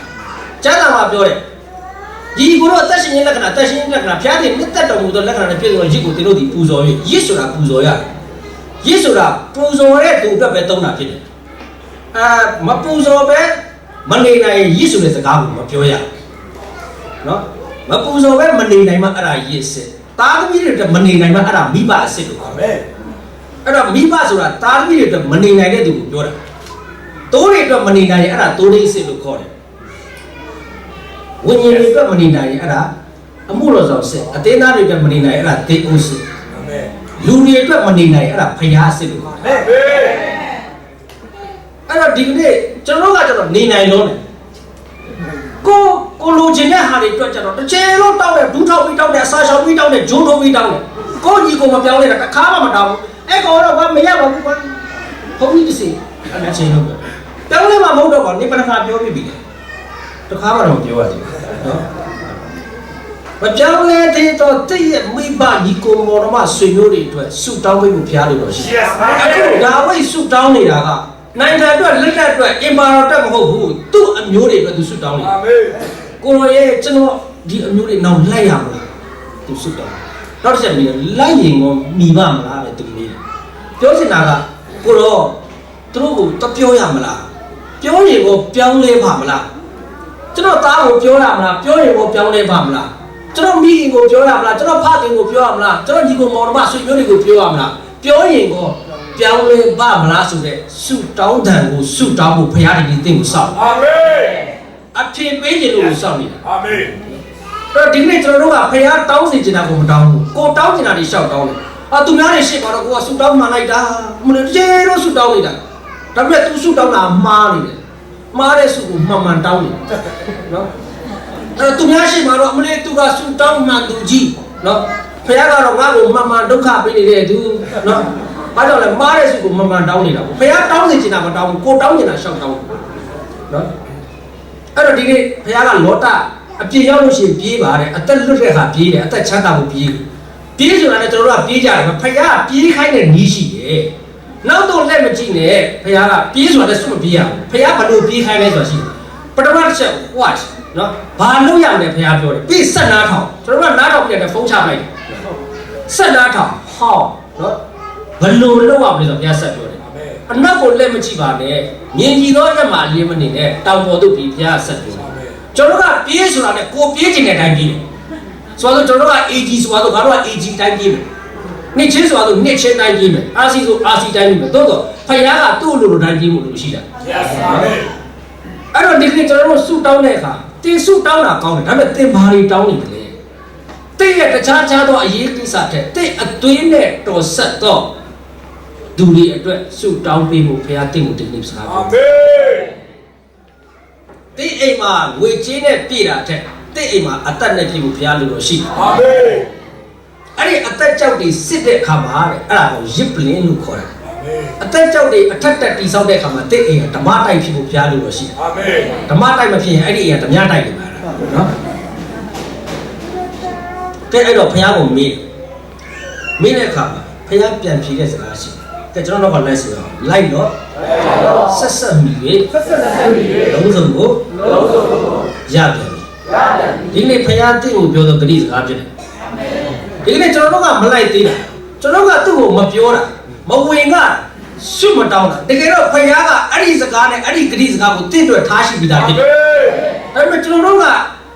ကျမ်းစာမှာပြောတယ်ဒီကိုတော့တက်ရှင်ရဲ့လက္ခဏာတက်ရှင်ရဲ့လက္ခဏာဖျားတဲ့မြတ်တတော်မူသောလက္ခဏာနဲ့ပြည့်စုံရစ်ကိုတင်တို့ဒီပူဇော်ရရစ်ဆိုတာပူဇော်ရတယ်ရစ်ဆိုတာပူဇော်တဲ့သူအတွက်ပဲသုံးတာဖြစ်တယ်မပူဇော်ပဲမနေနိုင်ရစ်ဆိုတဲ့စကားကိုမပြောရနော်မပူဇော်ပဲမနေနိုင်မှအဲ့ဒါရစ်စစ်သားသမီးတွေအတွက်မနေနိုင်မှအဲ့ဒါမိဘအစစ်လို့ခေါ်တယ်အဲ့တော့မိဘဆိုတာသားသမီးတွေအတွက်မနေနိုင်တဲ့သူကိုပြောတာတိုးတွေအတွက်မနေနိုင်ရင်အဲ့ဒါတိုးလေးစစ်လို့ခေါ်တယ်ဝိညာဉ်တွေအတွက်မနေနိုင်ရင်အဲ့ဒါအမှုတော်ဆောင်စစ်အသေးသားတွေအတွက်မနေနိုင်ရင်အဲ့ဒါဒေအိုစစ်အာမင်လူတွေအတွက်မနေနိုင်ရင်အဲ့ဒါဖျားစစ်လို့ခေါ်တယ်အဲ့တော့ဒီကနေ့ကျွန်တော်တို့ကနေနိုင်လို့ကို ကိုလိုချင်တဲ့ဟာတွေအတွက်ကြတော့တစ်ချိန်လုံးတောင်းတယ်ဒူးထောက်ပြီးတောင်းတယ်အစာရှောင်ပြီးတောင်းတယ်ဂျုံထုတ်ပြီးတောင်းတယ်ကိုကြီးကိုမပြောင်းလဲတာတစ်ခါမှမတောင်းဘူးအဲ့ကောင်တော့ဘာမရပါဘူးကွာဘုန်းကြီးတစ်စီအဲ့ဒါချင်းလို့ပြောင်းလဲမှာမဟုတ်တော့ပါနေပထမပြောပြပြီလေတစ်ခါမှတော့မပြောရသေးဘူးနော်မပြောင်းလဲတဲ့တော့တည့်ရဲ့မိဘညီကိုမော်တော်မဆွေမျိုးတွေအတွက်ဆုတောင်းပေးဖို့ဖရားလို့တော့ရှိတယ်အခုဒါဝိတ်ဆုတောင်းနေတာကနိုင်ငံအတွက်လက်လက်အတွက်အင်ပါတော်တက်မဟုတ်ဘူးသူ့အမျိုးတွေအတွက်သူဆုတောင်းနေအာမင်ကိုရောရဲ့ကျွန်တော်ဒီအမျိုးတွေနောက်လိုက်ရမလားသူဆုတောင်းနောက်တစ်ချက်ပြီးလိုက်ရင်ရောမိဘမလားပဲသူမေးပြောချင်တာကကိုရောသူတို့ကိုတပြောရမလားပြောရင်ကိုပြောင်းလဲပါမလားကျွန်တော်သားကိုပြောရမလားပြောရင်ကိုပြောင်းလဲပါမလားကျွန်တော်မိခင်ကိုပြောရမလားကျွန်တော်ဖခင်ကိုပြောရမလားကျွန်တော်ညီကိုမောင်တော်မဆွေမျိုးတွေကိုပြောရမလားပြောရင်ကိုပြောင်းလဲပါမလားဆိုတဲ့ဆုတောင်းတန်ကိုဆုတောင်းဖို့ဘုရားတည်တင့်ကိုစောင့်အာမင်အထင်ပေးခြင်းလို့စောင့်နေတာအာမင်တော့ဒီနေ့ကျွန်တော်တို့ကဘုရားတောင်းစီချင်တာကိုမတောင်းဘူးကိုတောင်းချင်တာတွေရှောက်တောင်းတယ်သူများတွေရှေ့မှာတော့ကိုကဆုတောင်းမှလိုက်တာမလို့ကျေတော့ဆုတောင်းနေတာဒါပေမဲ့သူဆုတောင်းတာမှားနေတယ်မှားတဲ့ဆုကိုမှန်မှန်တောင်းနေနော်သူများရှေ့မှာတော့မလို့သူကဆုတောင်းမှန်သူကြီးနော်ဘုရားကတော့ငါ့ကိုမှန်မှန်ဒုက္ခပေးနေတဲ့သူနော်ဘာကြောင့်လဲမားတဲ့ဆုကိုမှန်မှန်တောင်းနေတာဘုရားတောင်းနေချင်တာမတောင်းဘူးကိုတောင်းနေတာရှောက်တောင်းနော်အဲ့တော့ဒီနေ့ဘုရားကလောတအပြည့်ရောက်လို့ရှိရင်ပြေးပါတယ်အသက်လွတ်တဲ့အခါပြေးတယ်အသက်ချမ်းသာဖို့ပြေးဆိုတာနဲ့ကျွန်တော်တို့ကပြေးကြတယ်ဘုရားပြေးခိုင်းတဲ့နည်းရှိတယ်နောက်တော့လက်မကြည့်နဲ့ဘုရားကပြေးဆိုတာလည်းစွတ်မပြေးရဘူးဘုရားဘလို့ပြေးခိုင်းလဲဆိုတာရှိတယ်ပထမတစ်ချက် watch နော်ဘာလို့ရမလဲဘုရားပြောတယ်ပြေးဆက်နားထောင်ကျွန်တော်ကနားထောင်ပြတဲ့ဖုန်းချလိုက်တယ်ဆက်နားထောင်ဟောနော်ဘလို့လောက်အောင်လဲဆိုဘုရားဆက်ပြောတယ်အနောက်ကိုလက်မကြည့်ပါနဲ့မြင်ကြည့်တော့ရက်မှာလင်းမနေနဲ့တောင်ပေါ်သို့ပြီးဘုရားဆက်ပြောတယ်ကျွန်တော်ကပြေးဆိုတာနဲ့ကိုပြေးချင်တဲ့အတိုင်းပြေးတယ်ဆိုတော့ကျွန်တော်က AG ဆိုတော့ငါတို့က AG တိုင်းပြေးမယ်နှစ်ချင်းဆိုတော့နှစ်ချင်းတိုင်းပြေးမယ် RC ဆို RC တိုင်းပြေးမယ်သို့တော့ဖခင်ကသူ့လိုလိုတိုင်းပြေးမှုလို့ရှိတာအဲ့တော့ဒီနေ့ကျွန်တော်တို့ဆုတောင်းတဲ့အခါတင်ဆုတောင်းတာကောင်းတယ်ဒါပေမဲ့တင်ဘာတွေတောင်းနေတယ်လဲတဲ့ရဲ့တခြားသောအရေးကိစ္စတဲ့တဲ့အသွေးနဲ့တော်ဆက်တော့သူတွေအတွက်ဆုတောင်းပေးဖို့ဖခင်တင့်ကိုတင်နေစကားအာမင်ဒီအိမ်မှာငွေကြေးနဲ့ပြည့်တာတဲ့တဲ့အိမ်မှာအသက်နဲ့ပြည့်ဖို့ဘုရားလိုတော်ရှိအာမင်အဲ့ဒီအသက်ကြောက်တွေစစ်တဲ့အခါမှာတဲ့အဲ့ဒါကိုရစ်ပလင်းလို့ခေါ်တယ်အာမင်အသက်ကြောက်တွေအထက်တက်တီးဆောက်တဲ့အခါမှာတဲ့အိမ်ကဓမ္မတိုက်ဖြစ်ဖို့ဘုရားလိုတော်ရှိအာမင်ဓမ္မတိုက်မဖြစ်ရင်အဲ့ဒီအိမ်ကဓမ္မတိုက်နေမှာနော်တဲ့အဲ့တော့ဘုရားကိုမေးတဲ့အခါမှာဘုရားပြန်ဖြေတဲ့စကားရှိတယ်ကျွန်တော်တို့ကလိုက်ဆိုတော့လိုက်တော့ဆက်ဆက်မိ၍လုံးစုံကိုရပြန်ဒီနေ့ဖခင်တင့်ကိုပြောတော့ဂရိစကားဖြစ်တယ်ဒီနေ့ကျွန်တော်တို့ကမလိုက်သေးတာကျွန်တော်ကသူ့ကိုမပြောတာမဝင်ကစွမတောင်းတာတကယ်တော့ဖခင်ကအဲ့ဒီစကားနဲ့အဲ့ဒီဂရိစကားကိုတင့်အတွက်ထားရှိပြီးသားဖြစ်တယ်ဒါပေမဲ့ကျွန်တော်တို့က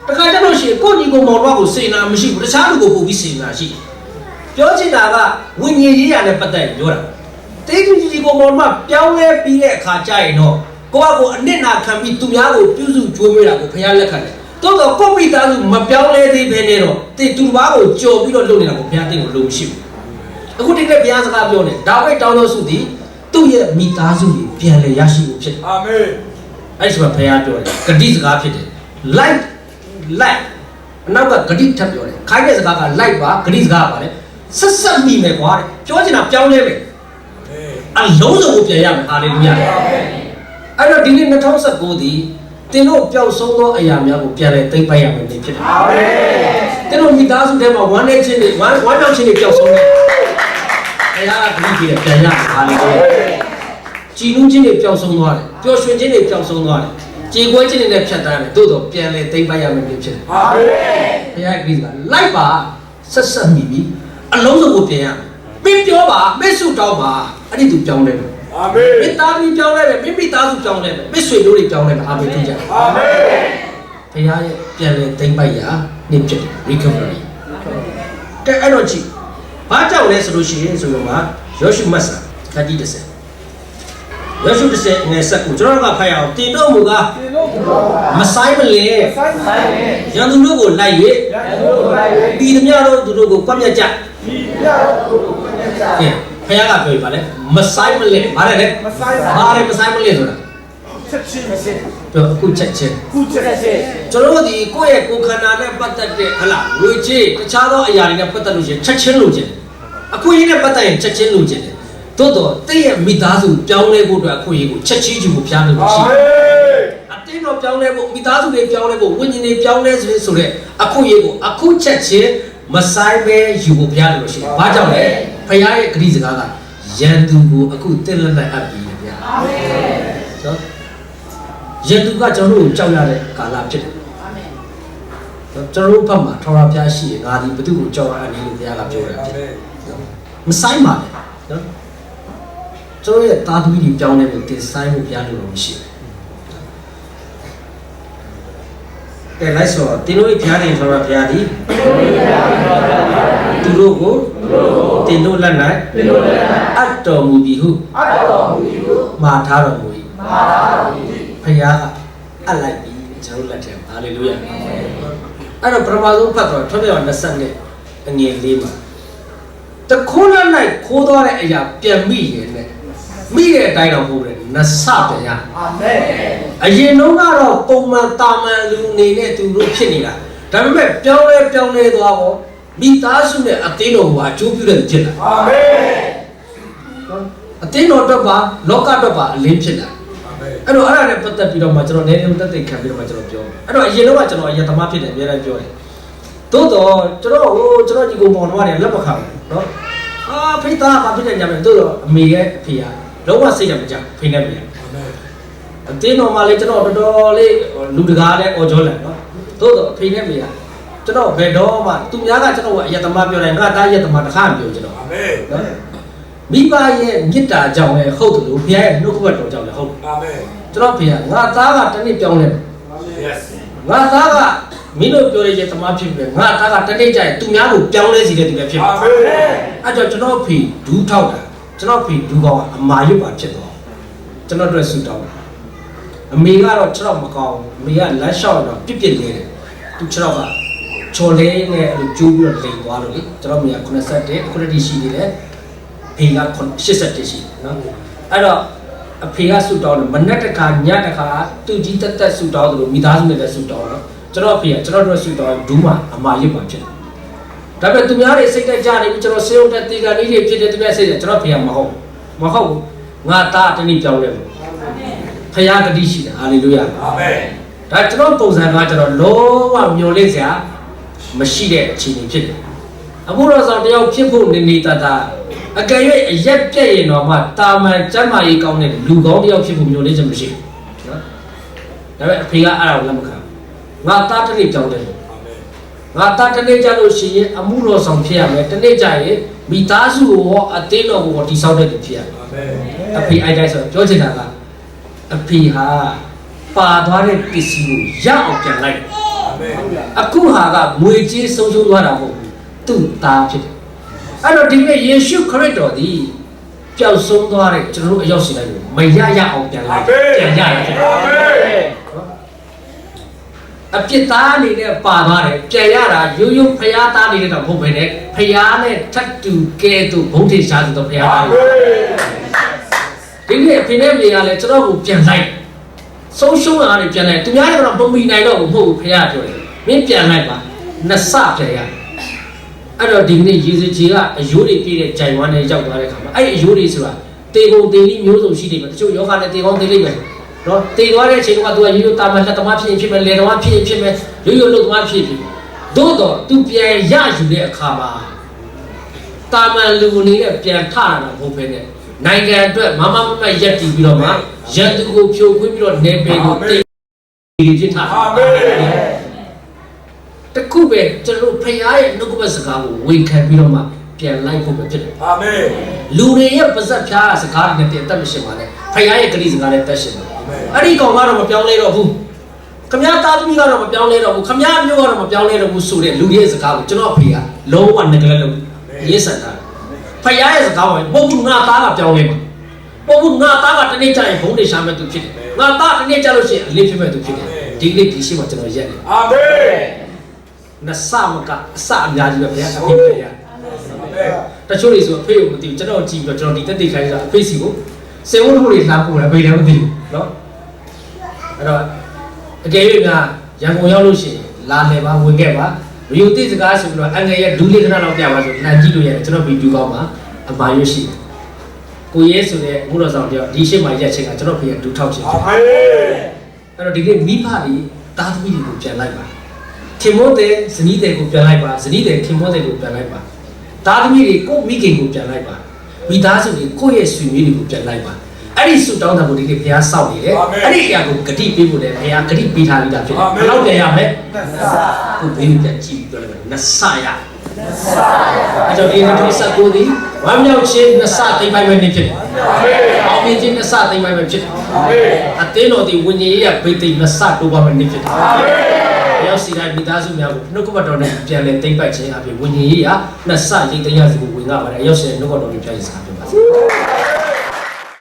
တခါကျလို့ရှိရင်ကိုယ့်ညီကိုမောင်တော်ကိုစေနာမရှိဘူးတခြားလူကိုပို့ပြီးစေနာရှိပြောချင်တာကဝိညာဉ်ရေးရနဲ့ပတ်သက်ပြောတာတေးကြီးကိုမောင်တော်ပြောင်းလဲပြီးတဲ့အခါကျရင်တော့ကိုယ့်အကိုအနစ်နာခံပြီးသူများကိုပြုစုကြွေးမွေးတာကိုဖခင်လက်ခံတယ်တော့ကိုမိသားစုမပြောင်းလဲသေးဘဲနဲ့တော့တေသူတစ်ပါးကိုကြော်ပြီးတော့လုပ်နေတာကိုဘုရားတင့်ကိုလုံးမရှိဘူးအခုဒီနေ့ဘုရားစကားပြောနေဒါဝိဒ်တောင်းတော်ဆုသည်သူ့ရဲ့မိသားစုကိုပြန်လည်ရရှိဖို့ဖြစ်တယ်အာမင်အဲ့ဒီမှာဘုရားပြောတယ်ဂတိစကားဖြစ်တယ် light အနောက်ကဂတိထပ်ပြောတယ်ခိုင်းတဲ့စကားက light ပါဂတိစကားပါလေဆက်ဆက်မိမယ်ကွာတဲ့ပြောချင်တာပြောင်းလဲမယ်အလုံးစုံကိုပြန်ရမယ်ဟာလေလုယာအဲ့တော့ဒီနေ့2019ဒီတင်တို့ပျောက်ဆုံးသောအရာများကိုပြန်လဲသိမ့်ပိုက်ရမယ်ဖြစ်တယ်အာမင်တင်တို့မိသားစုထဲမှာဝမ်းနေခြင်းတွေဝမ်းမြောက်ခြင်းတွေပျောက်ဆုံးတယ်ဘုရားကဂရုကြီးပြန်ရဟာလေလုယာကြည်နူးခြင်းတွေပျောက်ဆုံးသွားတယ်ပျော်ရွှင်ခြင်းတွေပျောက်ဆုံးသွားတယ်ကြေကွဲခြင်းတွေနဲ့ဖြတ်တန်းတယ်သို့တော့ပြန်လဲသိမ့်ပိုက်ရမယ်ဖြစ်တယ်အာမင်ဘုရားကလိုက်ပါဆက်ဆက်မိပြီအလုံးစုံကိုပြန်ရမင်းပြောပါမင်းဆုတောင်းပါအဲ့ဒီသူပြောင်းလဲတယ်အာမင်မိသားစုပြောင်းလဲမယ်မိသားစုပြောင်းလဲမယ်မိဆွေတို့တွေပြောင်းလဲမယ်အာမင်ဖြစ်ကြအာမင်ဘုရားရဲ့ပြန်လဲသိမ့်ပိုက်ရာနေ့ဖြစ်တယ် recovery တဲ့အဲ့တော့ကြည့်ဘာကြောင့်လဲဆိုလို့ရှိရင်ဆိုတော့ယောရှုမတ်စာခတိ30ယောရှု30ငယ်ဆက်ကိုကျွန်တော်ကဖတ်ရအောင်တင်တော့မူကားမဆိုင်မလဲရန်သူတို့ကိုလိုက်၍ပြီးသမျှတို့သူတို့ကိုကွပ်မျက်ကြဖခင်ကပြောပါလေမဆိုင်မလဲဘာလဲမဆိုင်မလဲဆိုတာ ချက်ချင်းအခုချက်ချင်းကျွန်တော်ဒီကိုယ့်ရဲ့ကိုယ်ခန္ဓာနဲ့ပတ်သက်တဲ့ဟလာငွေကြေးတခြားသောအရာတွေနဲ့ပတ်သက်လို့ရှိရင်ချက်ချင်းလိုချင်တယ်အခုရင်းနဲ့ပတ်သက်ရင်ချက်ချင်းလိုချင်တယ်သို့တော့တည့်ရဲ့မိသားစုပြောင်းလဲဖို့အတွက်အခုရင်းကိုချက်ချင်းယူဖို့ဖျားလို့ရှိတယ်အတင်းတော့ပြောင်းလဲဖို့မိသားစုတွေပြောင်းလဲဖို့ဝိညာဉ်တွေပြောင်းလဲဆိုတဲ့အခုရင်းကိုအခုချက်ချင်းမဆိုင်ပဲယူဖို့ဖျားလို့ရှိတယ်ဘာကြောင့်လဲဖျားရဲ့ဂရုစကားကရန်သူကိုအခုတင်းလက်နဲ့အပ်ပြီးတယ်ဗျာအာမင်နော်ရန်သူကကျွန်တော်တို့ကြောက်ရတဲ့ကာလဖြစ်တယ်အာမင်ကျွန်တော်တို့ဘက်မှာထော်ရဖျားရှိရင်ငါဒီဘု து ကိုကြောက်ရအနေလို့ဘုရားကပြောတာဖြစ်တယ်မဆိုင်ပါနဲ့နော်ကျွန်တော်ရဲ့တာသမီတွေပြောင်းလဲဖို့တင်ဆိုင်ဖို့ဘုရားလိုတော့မရှိဘူးကဲလိုက်ဆိုတင်းတို့ဘုရားနေထော်ရဘုရားဒီသူတို့ကိုတင်တို့လက်၌အတ်တော်မူပြီဟုမှာထားတော်မူ၏ဖခင်ကအပ်လိုက်ပြီကျွန်တော်လက်ထဲဟာလေလုယာအဲ့တော့ပထမဆုံးဖတ်တော့ထွန်းပြော20နဲ့အငယ်လေးမှာတခိုးလက်၌ခိုးသွားတဲ့အရာပြန်မိရင်နဲ့မိတဲ့အတိုင်းတော့မဟုတ်ဘူးနဆပြန်ရအာမင်အရင်တော့ကတော့ပုံမှန်တာမန်လူနေနဲ့သူတို့ဖြစ်နေတာဒါပေမဲ့ပြောင်းလဲသွားတော့မိသားစုနဲ့အသင်းတော်ကအကျိုးပြုတဲ့ဖြစ်လာအာမင်အသင်းတော်တော့ပါလောကတော့ပါအလင်းဖြစ်လာအဲ့တော့အဲ့ဒါနဲ့ပတ်သက်ပြီးတော့မှကျွန်တော်နည်းနည်းတက်တက်ခံပြီးတော့မှကျွန်တော်ပြောအဲ့တော့အရင်တော့ကျွန်တော်အရင်သမားဖြစ်တယ်အများကြီးပြောတယ်သို့တော့ကျွန်တော်ဒီကောင်ပေါ်တော့လည်းလက်မခံဘူးနော်ဖိသားဘာဖြစ်နေကြမလဲသို့တော့အမေရဲ့အဖေကလုံးဝစိတ်မကြဖိနေပြီအတင်းတော်မှလည်းကျွန်တော်တော်တော်လေးလူတကားလည်းအော်ကြောလာနော်သို့တော့အဖေနဲ့မေကကျွန်တော်ဘယ်တော့မှသူများကကျွန်တော်ကအယက်သမားပြောတယ်ငါသားရက်သမားတစ်ခါမပြောကျွန်တော်အာမင်နော်မိဘရဲ့မေတ္တာကြောင့်လည်းဟုတ်တယ်လို့ဘုရားရဲ့နှုတ်ကပတ်တော်ကြောင့်လည်းဟုတ်အာမင်ကျွန်တော်ဖေကငါသားကတနေ့ပြောင်းလဲမယ် yes ငါသားကမင်းတို့ပြောရတဲ့သမားဖြစ်ပြီငါသားကတနေ့ကျရင်သူများကိုပြောင်းလဲစေတဲ့သူပဲဖြစ်ပါအာမင်အဲ့တော့ကျွန်တော်ဖေဒူးထောက်တာကျွန်တော်ဖေဒူးကောင်းအမာရွတ်ပါဖြစ်သွားကျွန်တော်တို့ဆူတောင်းအမေကတော့ခြေတော့မကောင်းအမေကလက်လျှောက်တော့ပြစ်လေးတယ်သူခြေတော့ကချော်လေးနဲ့ကျိုးပြီးတော့လိန်သွားလို့လေကျွန်တော်မေက81ခုနှစ်ရှိနေတယ်ဖေက81ရှိနော်အဲ့တော့အဖေကဆူတောင်းတယ်မနေ့တခါညတခါသူကြီးတက်ဆူတောင်းတယ်လို့မိသားစုနဲ့လည်းဆူတောင်းတော့ကျွန်တော်အဖေကကျွန်တော်တို့ဆူတောင်းဒူးမှာအမာရွတ်ပါဖြစ်တယ်ဒါပေမဲ့သူများတွေစိတ်တက်ကြနေပြီကျွန်တော်စေုံတက်တီကန်လေးတွေဖြစ်တယ်သူများစိတ်တယ်ကျွန်တော်ဖေကမဟုတ်ဘူးငါသားတနည်းပြောင်းလဲမယ်ဖခင်ကတိရှိတယ်ဟာလေလုယာအာမင်ဒါကျွန်တော်ပုံစံကကျွန်တော်လုံးဝမျော်လင့်စရာမရှိတဲ့အခြေအနေဖြစ်တယ်အခုတော့ဆောင်တယောက်ဖြစ်ဖို့နေတာအကယ်၍အရက်ပြက်ရင်တော့မှတာမန်ကျမ်းမာရေးကောင်းတဲ့လူကောင်းတယောက်ဖြစ်ဖို့မျှော်လင့်ချက်မရှိဘူးနော်ဒါပေမဲ့အဖေကအဲ့ဒါကိုလက်မခံငါသားတစ်နေ့ကြောင်းတယ်ငါသားတစ်နေ့ကြလို့ရှိရင်အမှုတော်ဆောင်ဖြစ်ရမယ်တစ်နေ့ကြရင်မိသားစုကိုရောအသင်းတော်ကိုရောတည်ဆောက်တဲ့သူဖြစ်ရမယ်အဖေအဲ့ဒါဆိုပြောချင်တာကအဖေဟာပါသွားတဲ့ပစ္စည်းကိုရအောင်ပြန်လိုက်အခုဟာကငွေကြေးဆုံးရှုံးသွားတာမဟုတ်ဘူးသူ့သားဖြစ်တယ်အဲ့တော့ဒီနေ့ယေရှုခရစ်တော်ဒီပျောက်ဆုံးသွားတဲ့ကျွန်တော်တို့အရောက်စီလိုက်လို့မရအောင်ပြန်လိုက်ပြန်ရတယ်ဖြစ်တယ်အပြစ်သားအနေနဲ့ပါသွားတယ်ပြန်ရတာရိုးရိုးဖျားသားနေတဲ့တော့မဟုတ်ပဲနဲ့ဖျားနဲ့ထပ်တူကဲသူဘုံထေရှားသူတော့ဖျားသားဒီနေ့အဖေနဲ့မေကလည်းကျွန်တော်ကိုပြန်လိုက်ဆုံးရှုံးတာတွေပြန်လိုက်သူများကတော့မမီနိုင်တော့ဘူးမဟုတ်ဘူးဖျားပြောတယ်မင်းပြန်လိုက်ပါနှစ်ဆပြန်ရအဲ့တော့ဒီနေ့ယေရှုကြီးကအယိုးတွေပြည့်တဲ့ဂျိုင်ဝမ်းနဲ့ရောက်သွားတဲ့ခါမှာအဲ့ဒီအယိုးတွေဆိုတာတေကုန်တေလိမျိုးစုံရှိနေမှာတချို့ယောဂနဲ့တေကောင်းတေလိပဲနော်တေသွားတဲ့အချိန်ကသူကရိုးရိုးတာမန်လက်သမားဖြစ်မယ်လေသမားဖြစ်မယ်ရိုးရိုးလုပ်သမားဖြစ်သို့တော့သူပြန်ရယူတဲ့အခါမှာတာမန်လူနေတဲ့ပြန်ထတာမဟုတ်ဘဲနဲ့နိုင်ငံအတွက်မမရက်တည်ပြီးတော့မှရန်သူကိုဖြိုခွင်းပြီးတော့နေပယ်ကိုတေဖြစ်တာအာမင်တခုပဲကျွန်တော်ဖခင်ရဲ့နှုတ်ကပတ်စကားကိုဝန်ခံပြီးတော့မှပြန်လိုက်ဖို့ပဲဖြစ်တယ်အာမင်လူတွေရဲ့ပါဇက်ဖြားစကားတွေနဲ့တည်တက်မရှိပါနဲ့ဖခင်ရဲ့ဂရုစကားနဲ့တက်ရှိတယ်အဲ့ဒီကောင်ကတော့မပြောင်းလဲတော့ဘူးခမည်းသားသမီးကတော့မပြောင်းလဲတော့ဘူးခမည်းမျိုးကတော့မပြောင်းလဲတော့ဘူးဆိုတဲ့လူတွေရဲ့စကားကိုကျွန်တော်ဖေကလုံးဝငကလည်းလုပ်ရေးစံတာဖခင်ရဲ့စကားကိုပုပ်ဘူးငါသားကပြောင်းလဲမှာပုပ်ဘူးငါသားကတနေ့ကျရင်ဘုံတွေရှာမဲ့သူဖြစ်တယ်ငါသားတနေ့ကျလို့ရှိရင်အလေးဖြစ်မဲ့သူဖြစ်တယ်ဒီနေ့ဒီရှိမှကျွန်တော်ရက်တယ်အာမင်နဆမကအစအများကြီးပဲဗျာအဖေဖေရတချို့တွေဆိုအဖေကိုမသိဘူးကျွန်တော်ကြည့်ပြီးတော့ကျွန်တော်ဒီတက်တိခိုင်းတာအဖေစီကိုစေဝတ်မှုတွေလှမ်းပို့တယ်ဘယ်လည်းမသိဘူးနော် အဲ့တော့အကယ်၍များရန်ကုန်ရောက်လို့ရှိရင်လာလေပါဝင်ခဲ့ပါဗီဒီယိုတိစကားဆိုပြီးတော့အန်ငယ်ရဲ့လူလေးခဏလောက်ပြပါဆိုလမ်းကြည့်လို့ရတယ်ကျွန်တော်ဗီဒီယိုကောင်းမှာအမှားရွှေ့ရှိတယ်ကိုရဲဆိုတဲ့ဘုရားဆောင်တယောက်ဒီရှေ့မှာရက်ချင်းကကျွန်တော်ဖေကဒူထောက်ချင်းအဲ့တော့ဒီနေ့မိဖတွေတာသမီတွေကိုပြန်လိုက်ပါခင်မိုးတဲ့ဇနီးတွေကိုပြန်လိုက်ပါဇနီးတဲ့ခင်မိုးတဲ့ကိုပြန်လိုက်ပါတာသမီတွေကိုမိခင်ကိုပြန်လိုက်ပါမိသားစုတွေကိုယ့်ရဲ့ဆွေမျိုးတွေကိုပြန်လိုက်ပါအဲ့ဒီဆုတောင်းတာကိုဒီနေ့ဘုရားစောင့်နေတယ်အဲ့ဒီအရာကိုဂတိပေးဖို့လည်းဘုရားဂတိပေးထားပြီးသားဖြစ်တယ်ဘယ်လောက်ပြန်ရမလဲကိုဘေးကိုပြန်ကြည့်ပြီးပြောလိုက်မယ်နှစ်ဆရအဲ့ကြောင့်ဒီနေ့ဒီစကူဒီဝမ်းမြောက်ခြင်းနှစ်ဆသိမ့်ပိုင်ပဲနေဖြစ်တယ်အောင်မြင်ခြင်းနှစ်ဆသိမ့်ပိုင်ပဲဖြစ်တယ်အသင်းတော်ဒီဝိညာဉ်ရေးရဗိသိက်နှစ်ဆတိုးပါမယ်နေဖြစ်တယ်ရောက်စီတိုင်းမိသားစုများကိုနှုတ်ကပတ်တော်နဲ့ပြန်လဲသိမ့်ပိုက်ခြင်းအပြင်ဝိညာဉ်ရေးရနှစ်ဆရိတ်သိမ်းရစီကိုဝင်လာပါတယ်ရောက်စီတဲ့နှုတ်ကပတ်တော်ကိုပြန်ရစကားပြောပါစေ